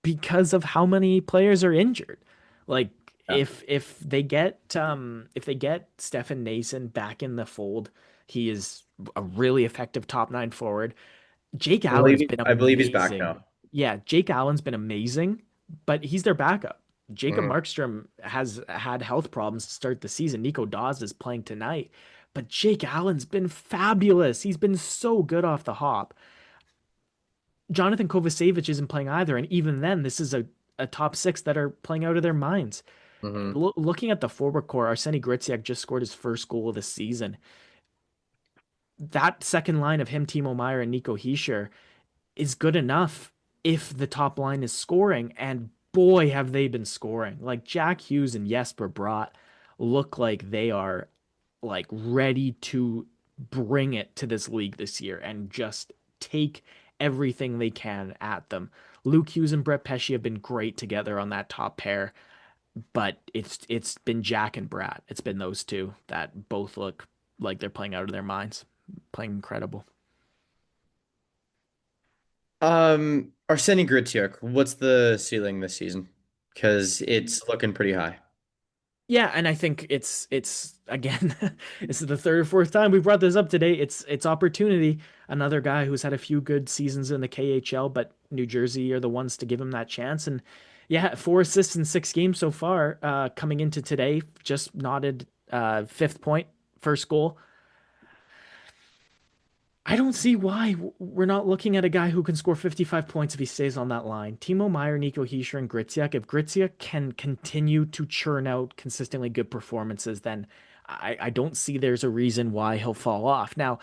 because of how many players are injured. Like Yeah. if they get Stefan Nason back in the fold, he is a really effective top nine forward. Jake Allen's been I believe he's back amazing. now. Yeah, Jake Allen's been amazing, but he's their backup. Jacob Mhm. Markstrom has had health problems to start the season. Nico Dawes is playing tonight, but Jake Allen's been fabulous. He's been so good off the hop. Jonathan Kovacevic isn't playing either, and even then, this is a top six that are playing out of their minds. Mhm. Looking at the forward core, Arseny Gritsiak just scored his first goal of the season. That second line of him, Timo Meyer, and Nico Hischier is good enough if the top line is scoring. And boy, have they been scoring. Like Jack Hughes and Jesper Bratt look like they are like ready to bring it to this league this year and just take everything they can at them. Luke Hughes and Brett Pesci have been great together on that top pair, but it's been Jack and Bratt. It's been those two that both look like they're playing out of their minds, playing incredible. Arseny Gritsiuk, what's the ceiling this season? Because it's looking pretty high. Yeah, and I think it's again, this is the third or fourth time we brought this up today. It's opportunity. Another guy who's had a few good seasons in the KHL, but New Jersey are the ones to give him that chance. And yeah, 4 assists in 6 games so far. Coming into today, just nodded fifth point, first goal. I don't see why we're not looking at a guy who can score 55 points if he stays on that line. Timo Meyer, Nico Hischier, and Gritsiak. If Gritsiak can continue to churn out consistently good performances, then I don't see there's a reason why he'll fall off. Now,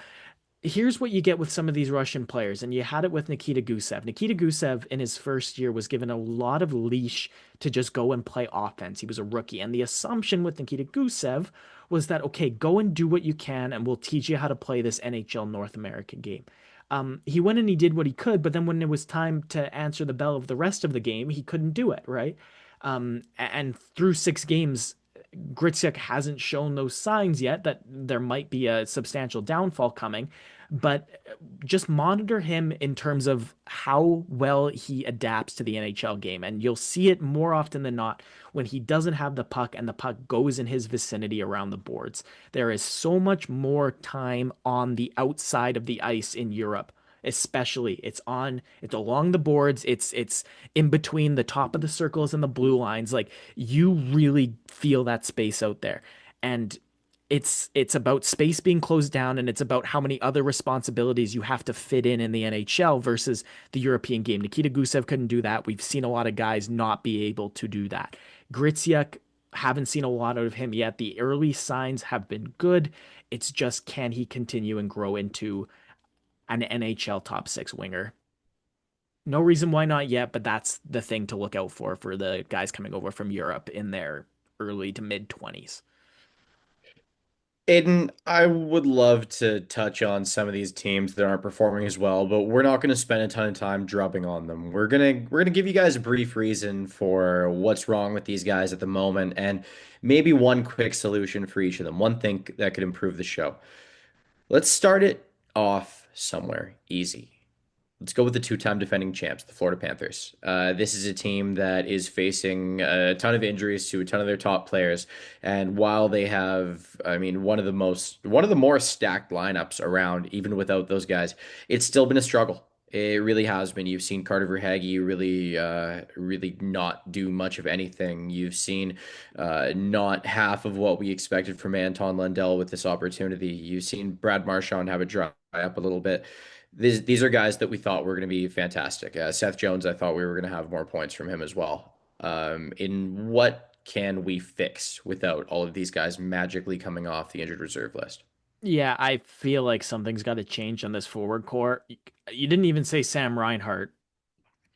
here's what you get with some of these Russian players, and you had it with Nikita Gusev. Nikita Gusev in his first year was given a lot of leash to just go and play offense. He was a rookie, and the assumption with Nikita Gusev was that okay, go and do what you can, and we'll teach you how to play this NHL North American game. He went and he did what he could, but then when it was time to answer the bell of the rest of the game, he couldn't do it, right? And through 6 games, Gritsuk hasn't shown those signs yet that there might be a substantial downfall coming. but just monitor him in terms of how well he adapts to the NHL game. And you'll see it more often than not when he doesn't have the puck and the puck goes in his vicinity around the boards. There is so much more time on the outside of the ice in Europe. Especially, it's along the boards, it's in between the top of the circles and the blue lines. Like you really feel that space out there. And it's about space being closed down, and it's about how many other responsibilities you have to fit in the NHL versus the European game. Nikita Gusev couldn't do that. We've seen a lot of guys not be able to do that. Griciak, haven't seen a lot of him yet. The early signs have been good. It's just, can he continue and grow into an NHL top six winger? No reason why not yet, but that's the thing to look out for the guys coming over from Europe in their early to mid 20s. Aiden, I would love to touch on some of these teams that aren't performing as well, but we're not going to spend a ton of time drubbing on them. We're gonna give you guys a brief reason for what's wrong with these guys at the moment, and maybe one quick solution for each of them. One thing that could improve the show. Let's start it off somewhere easy. Let's go with the two-time defending champs, the Florida Panthers. This is a team that is facing a ton of injuries to a ton of their top players, and while they have, I mean, one of the more stacked lineups around, even without those guys, it's still been a struggle. It really has been. You've seen Carter Verhaeghe really not do much of anything. You've seen not half of what we expected from Anton Lundell with this opportunity. You've seen Brad Marchand have it dry up a little bit. These are guys that we thought were going to be fantastic. Seth Jones, I thought we were going to have more points from him as well. In what can we fix without all of these guys magically coming off the injured reserve list? Yeah, I feel like something's got to change on this forward core. You didn't even say Sam Reinhart.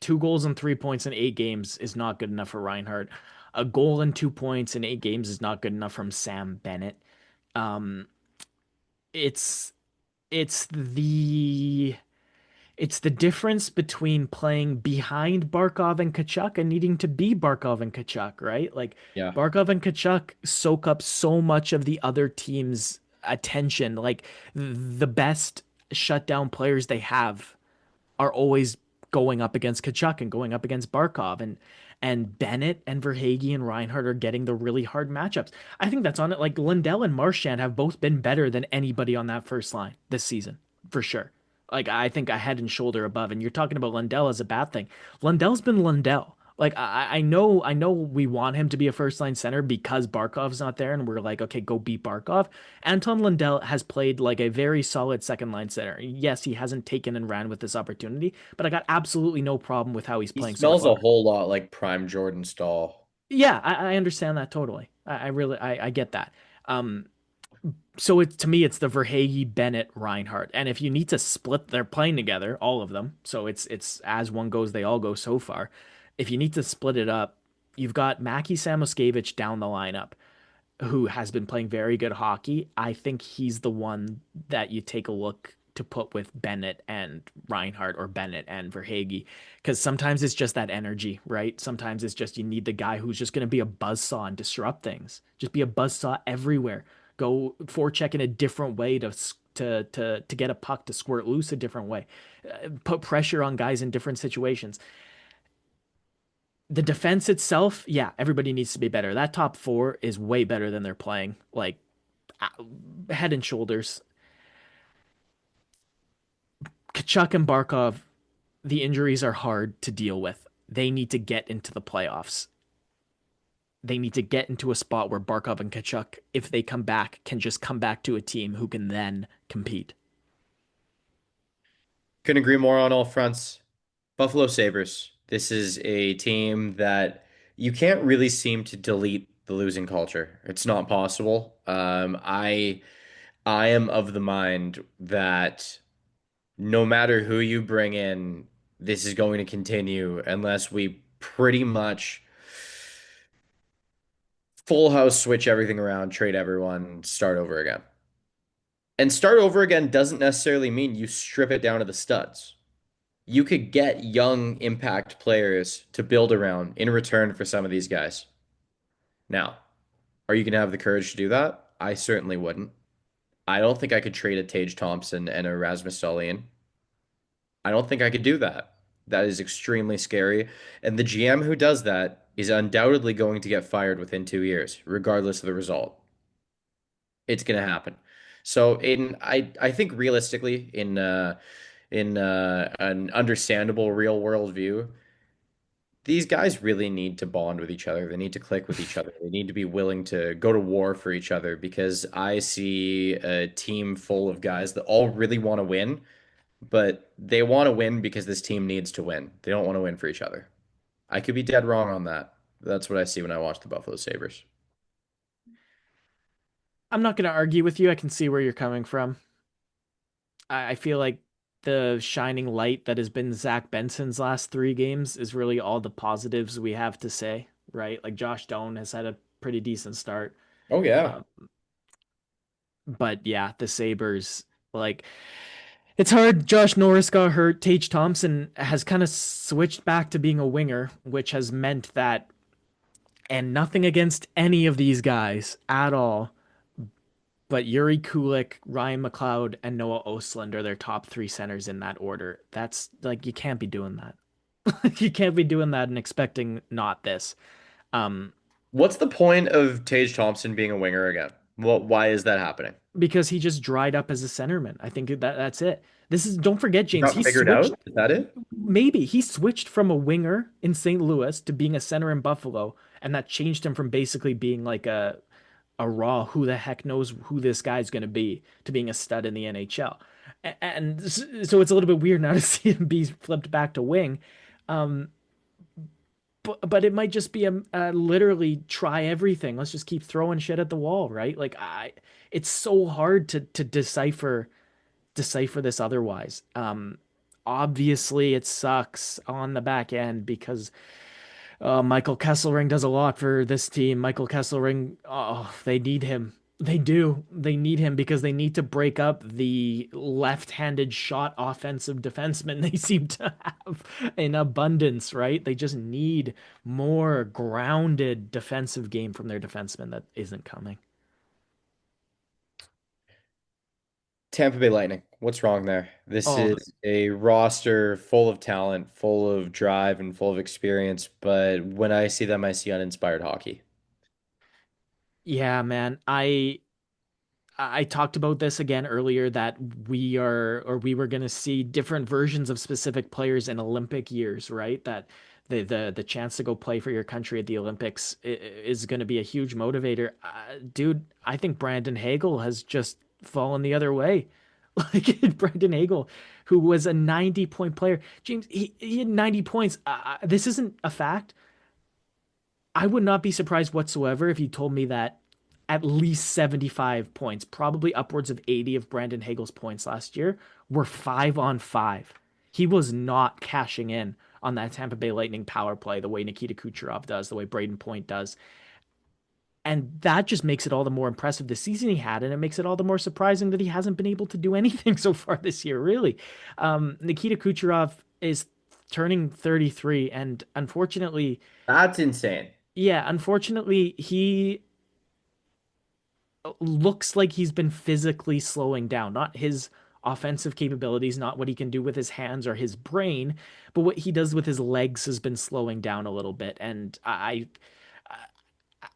2 goals and 3 points in 8 games is not good enough for Reinhart. A goal and 2 points in 8 games is not good enough from Sam Bennett. Um, it's it's the it's the difference between playing behind Barkov and Kachuk and needing to be Barkov and Kachuk, right? Like Yeah. Barkov and Kachuk soak up so much of the other team's attention. Like the best shutdown players they have are always going up against Kachuk and going up against Barkov, and Bennett and Verhaeghe and Reinhardt are getting the really hard matchups. I think that's on it. Like Lundell and Marchand have both been better than anybody on that first line this season, for sure. Like I think a head and shoulder above. And you're talking about Lundell as a bad thing. Lundell's been Lundell. Like I know we want him to be a first line center because Barkov's not there, and we're like, okay, go beat Barkov. Anton Lundell has played like a very solid second line center. Yes, he hasn't taken and ran with this opportunity, but I got absolutely no problem with how he's He playing so smells a far. whole lot like prime Jordan Stahl. Yeah, I understand that totally. I really I get that. Um, so it's to me it's the Verhage, Bennett, Reinhardt, and if you need to split, they're playing together, all of them. So it's as one goes, they all go so far. If you need to split it up, you've got Mackie Samoskevich down the lineup, who has been playing very good hockey. I think he's the one that you take a look to put with Bennett and Reinhardt or Bennett and Verhage. Because sometimes it's just that energy, right? Sometimes it's just you need the guy who's just going to be a buzzsaw and disrupt things. Just be a buzzsaw everywhere. Go forecheck in a different way to get a puck to squirt loose a different way. Put pressure on guys in different situations. The defense itself, yeah, everybody needs to be better. That top four is way better than they're playing. Like head and shoulders. Kachuk and Barkov, the injuries are hard to deal with. They need to get into the playoffs. They need to get into a spot where Barkov and Kachuk, if they come back, can just come back to a team who can then compete. Couldn't agree more on all fronts. Buffalo Sabres. This is a team that you can't really seem to delete the losing culture. It's not possible. I am of the mind that no matter who you bring in, this is going to continue unless we pretty much full house switch everything around, trade everyone, start over again. And start over again doesn't necessarily mean you strip it down to the studs. You could get young impact players to build around in return for some of these guys. Now, are you going to have the courage to do that? I certainly wouldn't. I don't think I could trade a Tage Thompson and a Rasmus Dahlin. I don't think I could do that. That is extremely scary. And the GM who does that is undoubtedly going to get fired within 2 years, regardless of the result. It's going to happen. So I think realistically in an understandable real world view, these guys really need to bond with each other. They need to click with each other. They need to be willing to go to war for each other because I see a team full of guys that all really want to win, but they want to win because this team needs to win. They don't want to win for each other. I could be dead wrong on that. That's what I see when I watch the Buffalo Sabres. I'm not going to argue with you. I can see where you're coming from. I feel like the shining light that has been Zach Benson's last 3 games is really all the positives we have to say, right? Like Josh Doan has had a pretty decent start. Oh yeah. Uh, but yeah, the Sabres, like, it's hard. Josh Norris got hurt. Tage Thompson has kind of switched back to being a winger, which has meant that, and nothing against any of these guys at all, but Yuri Kulik, Ryan McLeod, and Noah Ostlund are their top 3 centers in that order. That's like, you can't be doing that. You can't be doing that and expecting not this. Um, What's the point of Tage Thompson being a winger again? Well, why is that happening? because he just dried up as a centerman. I think that's it. This is, don't forget, He James, got he figured switched. out? Is that it? Maybe he switched from a winger in St. Louis to being a center in Buffalo, and that changed him from basically being like a raw, who the heck knows who this guy's going to be, to being a stud in the NHL. And so it's a little bit weird now to see him be flipped back to wing. Um, but it might just be a literally try everything. Let's just keep throwing shit at the wall, right? Like, it's so hard to decipher this otherwise. Obviously it sucks on the back end because Michael Kesselring does a lot for this team. Michael Kesselring, oh, they need him. They do. They need him because they need to break up the left-handed shot offensive defensemen they seem to have in abundance, right? They just need more grounded defensive game from their defensemen that isn't coming. Tampa Bay Lightning. What's wrong there? This Oh, is a roster full of talent, full of drive, and full of experience. But when I see them, I see uninspired hockey. yeah, man. I talked about this again earlier that we were going to see different versions of specific players in Olympic years, right? That the chance to go play for your country at the Olympics is going to be a huge motivator. Dude, I think Brandon Hagel has just fallen the other way. Like Brandon Hagel, who was a 90-point player. James, he had 90 points. This isn't a fact. I would not be surprised whatsoever if you told me that at least 75 points, probably upwards of 80 of Brandon Hagel's points last year, were 5-on-5. He was not cashing in on that Tampa Bay Lightning power play the way Nikita Kucherov does, the way Braden Point does. And that just makes it all the more impressive the season he had, and it makes it all the more surprising that he hasn't been able to do anything so far this year, really. Nikita Kucherov is turning 33, and unfortunately, That's insane. yeah, unfortunately, he looks like he's been physically slowing down, not his offensive capabilities, not what he can do with his hands or his brain, but what he does with his legs has been slowing down a little bit. And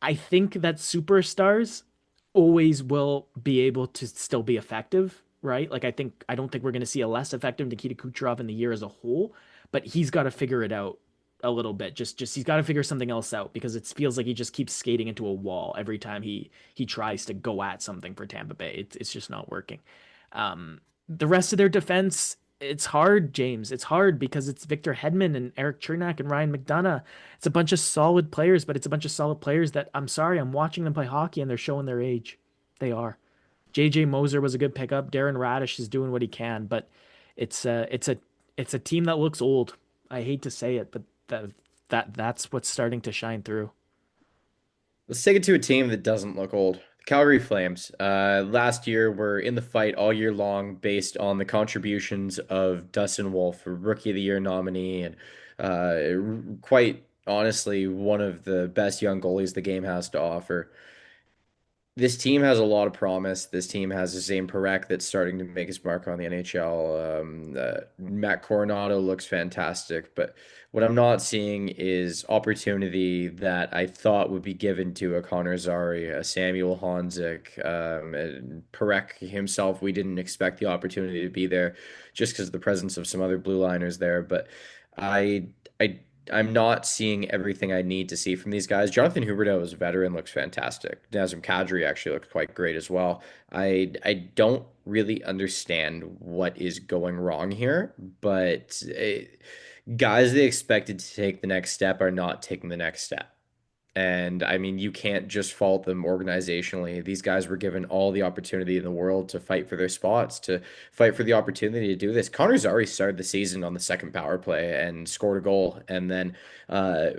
I think that superstars always will be able to still be effective, right? Like, I don't think we're going to see a less effective Nikita Kucherov in the year as a whole, but he's got to figure it out a little bit. Just he's got to figure something else out because it feels like he just keeps skating into a wall every time he tries to go at something for Tampa Bay. It's just not working. The rest of their defense, it's hard, James. It's hard because it's Victor Hedman and Eric Chernak and Ryan McDonough. It's a bunch of solid players, but it's a bunch of solid players that, I'm sorry, I'm watching them play hockey and they're showing their age. They are. JJ Moser was a good pickup. Darren Radish is doing what he can, but it's it's a team that looks old. I hate to say it, but that's what's starting to shine through. Let's take it to a team that doesn't look old. The Calgary Flames. Last year were in the fight all year long based on the contributions of Dustin Wolf, a Rookie of the Year nominee, and quite honestly, one of the best young goalies the game has to offer. This team has a lot of promise. This team has the same Perek that's starting to make his mark on the NHL. Matt Coronado looks fantastic, but what I'm not seeing is opportunity that I thought would be given to a Connor Zary, a Samuel Honzek, and Perek himself. We didn't expect the opportunity to be there just because of the presence of some other blue liners there, but I. I I'm not seeing everything I need to see from these guys. Jonathan Huberdeau as a veteran looks fantastic. Nazem Kadri actually looked quite great as well. I don't really understand what is going wrong here, but guys they expected to take the next step are not taking the next step. And I mean, you can't just fault them organizationally. These guys were given all the opportunity in the world to fight for their spots, to fight for the opportunity to do this. Connor Zary started the season on the second power play and scored a goal. And then,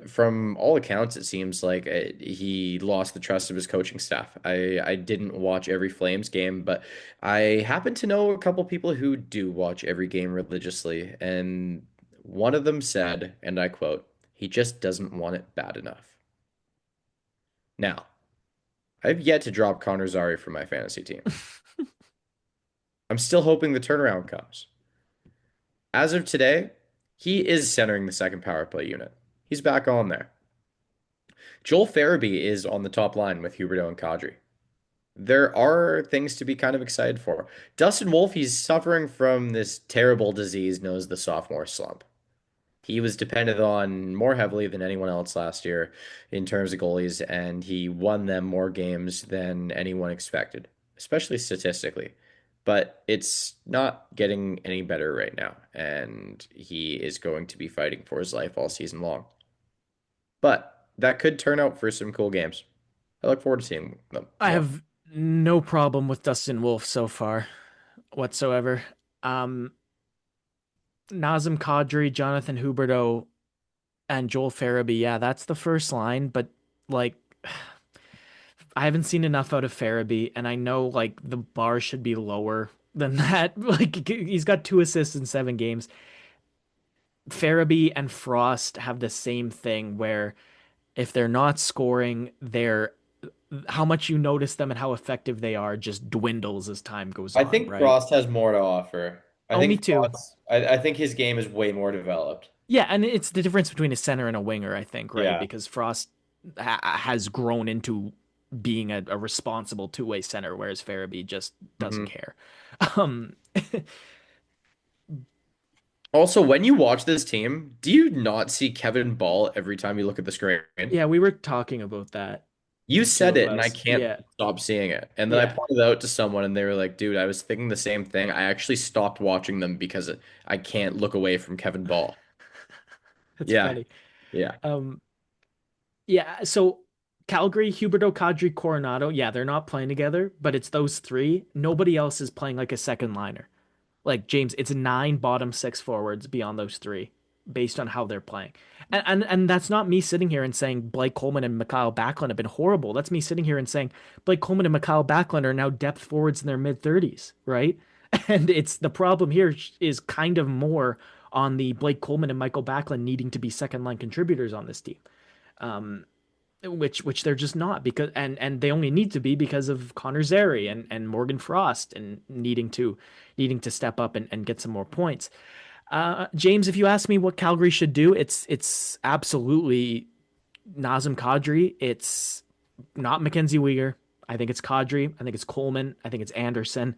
from all accounts, it seems like he lost the trust of his coaching staff. I didn't watch every Flames game, but I happen to know a couple people who do watch every game religiously. And one of them said, and I quote, he just doesn't want it bad enough. Now, I've yet to drop Connor Zary from my fantasy team. I'm still hoping the turnaround comes. As of today, he is centering the second power play unit. He's back on there. Joel Farabee is on the top line with Huberdeau and Kadri. There are things to be kind of excited for. Dustin Wolf, he's suffering from this terrible disease known as the sophomore slump. He was depended on more heavily than anyone else last year in terms of goalies, and he won them more games than anyone expected, especially statistically. But it's not getting any better right now, and he is going to be fighting for his life all season long. But that could turn out for some cool games. I look forward to seeing them I more. have no problem with Dustin Wolf so far whatsoever. Um, Nazem Kadri, Jonathan Huberdeau, and Joel Farabee. Yeah, that's the first line, but like I haven't seen enough out of Farabee, and I know like the bar should be lower than that. Like he's got 2 assists in 7 games. Farabee and Frost have the same thing where if they're not scoring, they're how much you notice them and how effective they are just dwindles as time goes I on, think right? Frost has more to offer. I Oh, me think too. I think his game is way more developed. Yeah, and it's the difference between a center and a winger, I think, right? Yeah. Because Frost has grown into being a responsible two-way center, whereas Farabee just doesn't Mhm. care. Um, Also, when you watch this team, do you not see Kevin Ball every time you look at the screen? yeah, we were talking about that, You the two said of it, and I us. can't Yeah, stop seeing it. And then I yeah, pointed it out to someone, and they were like, dude, I was thinking the same thing. I actually stopped watching them because I can't look away from Kevin Ball. that's Yeah, funny. yeah. Um, yeah, so Calgary, Huberto, Kadri, Coronado, yeah, they're not playing together, but it's those three. Nobody else is playing like a second liner. Like James, it's 9 bottom 6 forwards beyond those three, based on how they're playing. And that's not me sitting here and saying Blake Coleman and Mikhail Backlund have been horrible. That's me sitting here and saying Blake Coleman and Mikhail Backlund are now depth forwards in their mid 30s, right? And it's the problem here is kind of more on the Blake Coleman and Michael Backlund needing to be second line contributors on this team. Um, which they're just not because and they only need to be because of Connor Zary and Morgan Frost and needing to step up and get some more points. James, if you ask me what Calgary should do, it's absolutely Nazem Kadri. It's not Mackenzie Weegar. I think it's Kadri. I think it's Coleman. I think it's Anderson.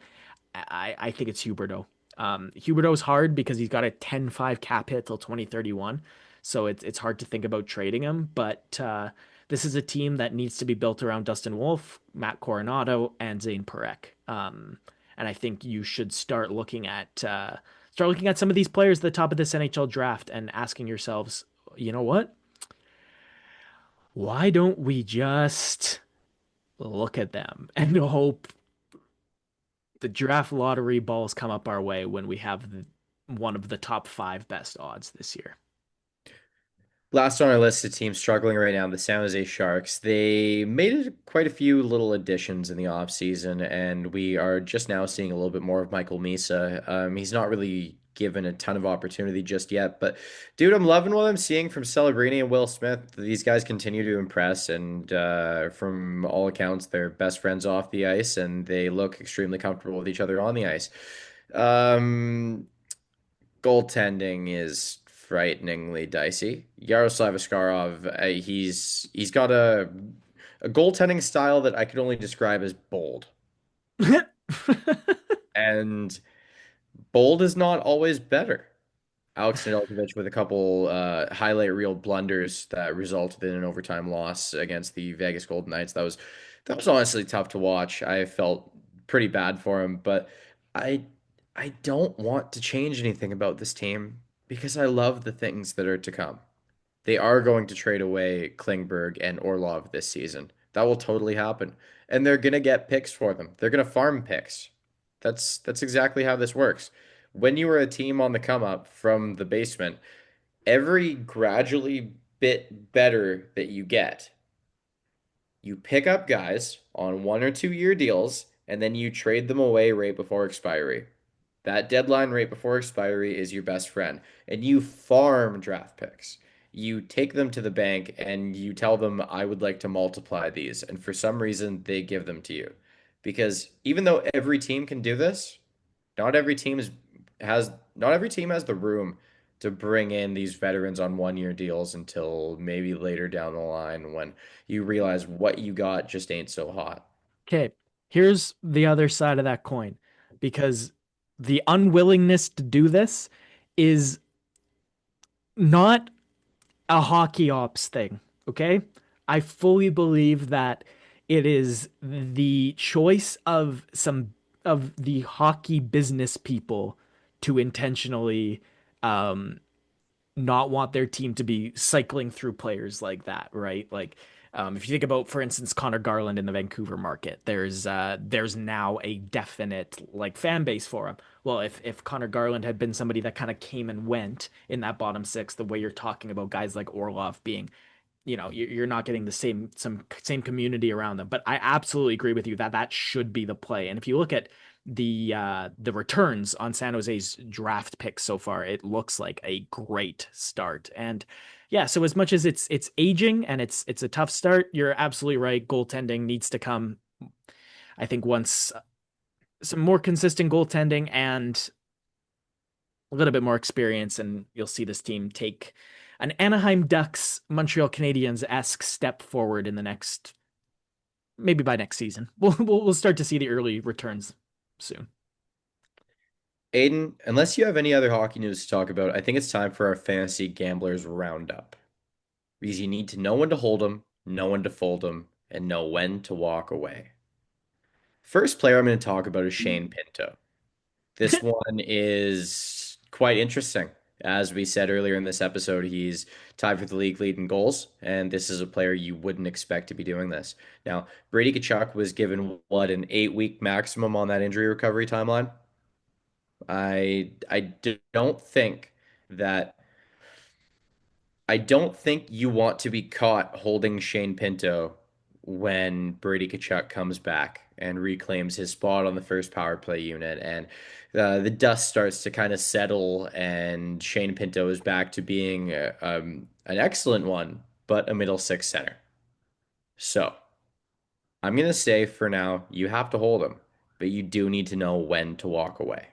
I think it's Huberto. Huberto's hard because he's got a 10-5 cap hit till 2031. So it's hard to think about trading him. But this is a team that needs to be built around Dustin Wolf, Matt Coronado, and Zane Parekh. And I think you should start looking at some of these players at the top of this NHL draft and asking yourselves, you know what? Why don't we just look at them and hope the draft lottery balls come up our way when we have one of the top 5 best odds this year? Last on our list of teams struggling right now, the San Jose Sharks. They made quite a few little additions in the offseason, and we are just now seeing a little bit more of Michael Misa. He's not really given a ton of opportunity just yet. But dude, I'm loving what I'm seeing from Celebrini and Will Smith. These guys continue to impress, and from all accounts, they're best friends off the ice, and they look extremely comfortable with each other on the ice. Um, Goaltending is frighteningly dicey. Yaroslav Askarov, he's got a goaltending style that I could only describe as bold. And bold is not always better. Alex Nedeljkovic with a couple highlight reel blunders that resulted in an overtime loss against the Vegas Golden Knights. That was honestly tough to watch. I felt pretty bad for him, but I I don't want to change anything about this team because I love the things that are to come. They are going to trade away Klingberg and Orlov this season. That will totally happen. And they're going to get picks for them. They're going to farm picks. That's exactly how this works. When you are a team on the come up from the basement, every gradually bit better that you get, you pick up guys on 1 or 2 year deals and then you trade them away right before expiry. That deadline right before expiry is your best friend. And you farm draft picks. You take them to the bank and you tell them, I would like to multiply these. And for some reason, they give them to you. Because even though every team can do this, not every team has the room to bring in these veterans on 1 year deals until maybe later down the line when you realize what you got just ain't so hot. Okay, here's the other side of that coin because the unwillingness to do this is not a hockey ops thing, okay? I fully believe that it is the choice of some of the hockey business people to intentionally um not want their team to be cycling through players like that, right? Like, if you think about, for instance, Connor Garland in the Vancouver market, there's now a definite like fan base for him. Well, if Connor Garland had been somebody that kind of came and went in that bottom six, the way you're talking about guys like Orlov being, you're not getting the same community around them. But I absolutely agree with you that that should be the play. And if you look at the returns on San Jose's draft picks so far, it looks like a great start. And yeah, so as much as it's aging and it's a tough start, you're absolutely right. Goaltending needs to come. I think once some more consistent goaltending and a little bit more experience, and you'll see this team take an Anaheim Ducks, Montreal Canadiens esque step forward in the next, maybe by next season. We'll start to see the early returns soon. Aiden, unless you have any other hockey news to talk about, I think it's time for our fantasy gamblers roundup. Because you need to know when to hold them, know when to fold them, and know when to walk away. First player I'm going to talk about is Shane Pinto. This one is quite interesting. As we said earlier in this episode, he's tied for the league lead in goals, and this is a player you wouldn't expect to be doing this. Now, Brady Tkachuk was given what, an 8 week maximum on that injury recovery timeline? Don't think that I don't think you want to be caught holding Shane Pinto when Brady Tkachuk comes back and reclaims his spot on the first power play unit, and the dust starts to kind of settle, and Shane Pinto is back to being an excellent one, but a middle six center. So I'm gonna say for now, you have to hold him, but you do need to know when to walk away.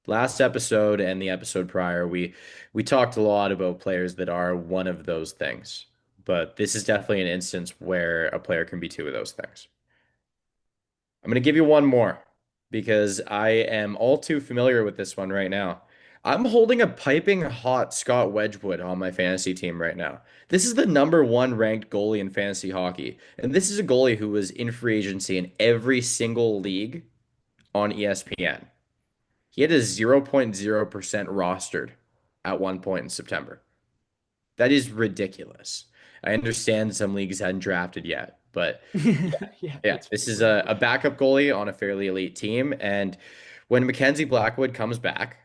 Last episode and the episode prior, we talked a lot about players that are one of those things, but this is definitely an instance where a player can be two of those things. I'm going to give you one more because I am all too familiar with this one right now. I'm holding a piping hot Scott Wedgwood on my fantasy team right now. This is the number one ranked goalie in fantasy hockey, and this is a goalie who was in free agency in every single league on ESPN. He had a 0.0% rostered at one point in September. That is ridiculous. I understand some leagues hadn't drafted yet, but Yeah, yeah, it's this is a ridiculous. backup goalie on a fairly elite team. And when Mackenzie Blackwood comes back,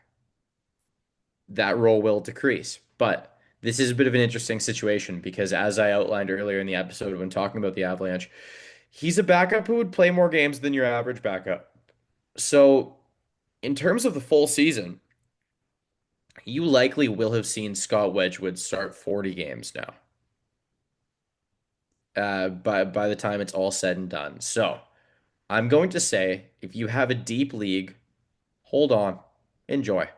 that role will decrease. But this is a bit of an interesting situation because, as I outlined earlier in the episode when talking about the Avalanche, he's a backup who would play more games than your average backup. So, in terms of the full season, You likely will have seen Scott Wedgwood start 40 games now, by the time it's all said and done. So I'm going to say if you have a deep league, hold on, enjoy.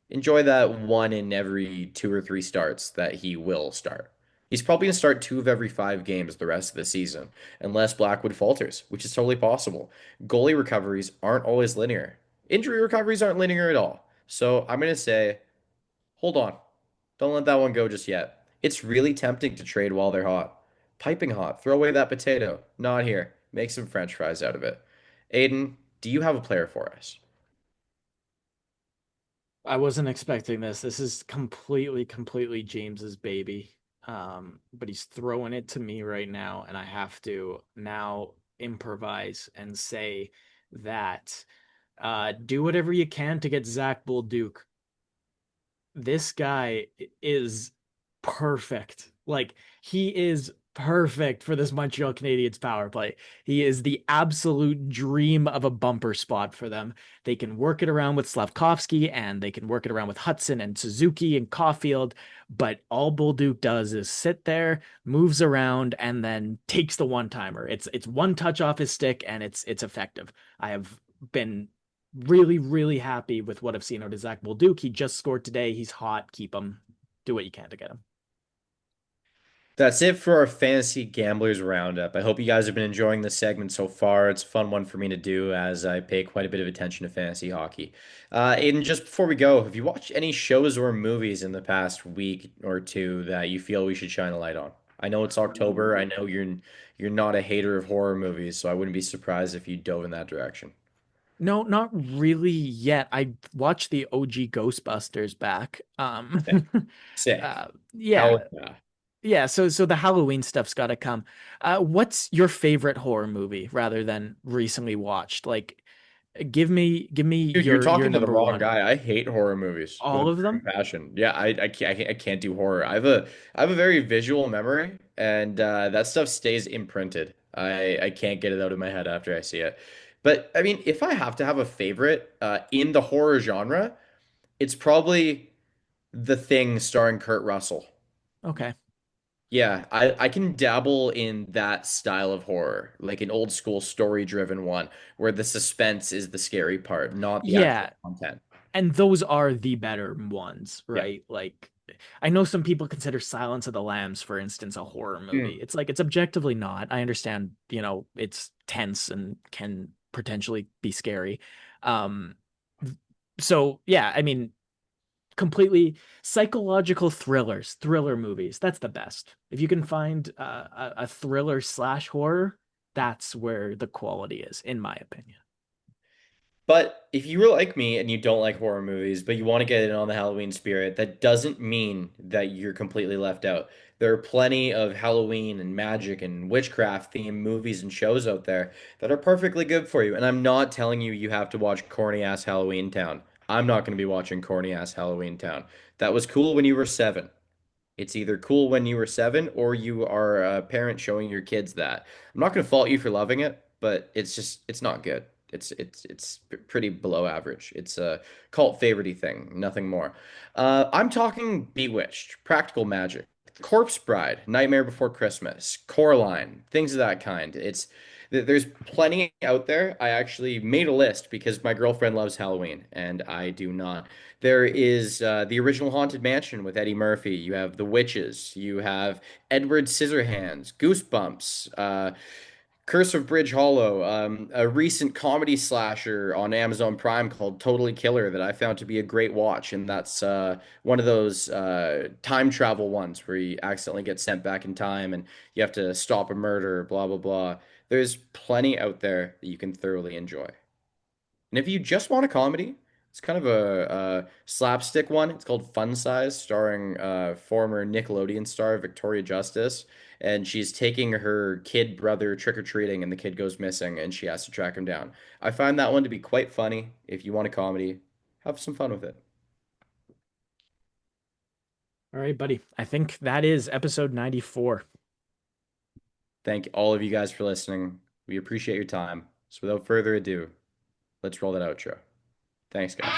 Enjoy that one in every two or three starts that he will start. He's probably going to start two of every five games the rest of the season, unless Blackwood falters, which is totally possible. Goalie recoveries aren't always linear. Injury recoveries aren't linear at all. So I'm going to say, hold on. Don't let that one go just yet. It's really tempting to trade while they're hot. Piping hot. Throw away that potato. Not here. Make some French fries out of it. Aiden, do you have a player for us? I wasn't expecting this. This is completely James's baby. But he's throwing it to me right now, and I have to now improvise and say that do whatever you can to get Zach Bulduke. This guy is perfect. Like he is perfect for this Montreal Canadiens power play. He is the absolute dream of a bumper spot for them. They can work it around with Slavkovsky and they can work it around with Hudson and Suzuki and Caulfield, but all Bolduc does is sit there, moves around, and then takes the one timer. It's one touch off his stick and it's effective. I have been really happy with what I've seen out of Zach Bolduc. He just scored today. He's hot. Keep him. Do what you can to get him. That's it for our fantasy gamblers roundup. I hope you guys have been enjoying this segment so far. It's a fun one for me to do as I pay quite a bit of attention to fantasy hockey. Aiden, just before we go, have you watched any shows or movies in the past week or two that you feel we should shine a light on? I know it's October. I know you're not a hater of horror movies, so I wouldn't be surprised if you dove in that direction. No, not really yet. I watched the OG Ghostbusters back. Sick. Sick. Hell Yeah, yeah. yeah. So the Halloween stuff's got to come. What's your favorite horror movie rather than recently watched? Like, give me Dude, you're your talking to the number wrong one. guy. I hate horror movies with a All of burning them? passion. Yeah, I can't do horror. I have a very visual memory, and that stuff stays imprinted. I can't get it out of my head after I see it. But I mean, if I have to have a favorite in the horror genre, it's probably The Thing starring Kurt Russell. Okay. Yeah, I can dabble in that style of horror, like an old school story driven one where the suspense is the scary part, not the actual Yeah, content. and those are the better ones, Yeah. right? Like I know some people consider Silence of the Lambs, for instance, a horror movie. Mm. It's like it's objectively not. I understand, it's tense and can potentially be scary. Um so yeah, I mean, completely psychological thrillers, thriller movies. That's the best. If you can find a thriller slash horror, that's where the quality is, in my opinion. But if you were like me and you don't like horror movies, but you want to get in on the Halloween spirit, that doesn't mean that you're completely left out. There are plenty of Halloween and magic and witchcraft themed movies and shows out there that are perfectly good for you. And I'm not telling you you have to watch corny ass Halloween Town. I'm not going to be watching corny ass Halloween Town. That was cool when you were seven. It's either cool when you were seven or you are a parent showing your kids that. I'm not going to fault you for loving it, but it's not good. It's pretty below average. It's a cult favorite thing, nothing more. I'm talking Bewitched, Practical Magic, Corpse Bride, Nightmare Before Christmas, Coraline, things of that kind. There's plenty out there. I actually made a list because my girlfriend loves Halloween and I do not. There is the original Haunted Mansion with Eddie Murphy. You have The Witches. You have Edward Scissorhands, Goosebumps, Curse of Bridge Hollow, a recent comedy slasher on Amazon Prime called Totally Killer that I found to be a great watch. And that's one of those time travel ones where you accidentally get sent back in time and you have to stop a murder, blah, blah, blah. There's plenty out there that you can thoroughly enjoy. And if you just want a comedy, it's kind of a slapstick one. It's called Fun Size, starring former Nickelodeon star Victoria Justice. And she's taking her kid brother trick-or-treating, and the kid goes missing, and she has to track him down. I find that one to be quite funny. If you want a comedy, have some fun with it. All right, buddy. I think that is episode 94. Thank all of you guys for listening. We appreciate your time. So without further ado, let's roll that outro. Thanks, guys.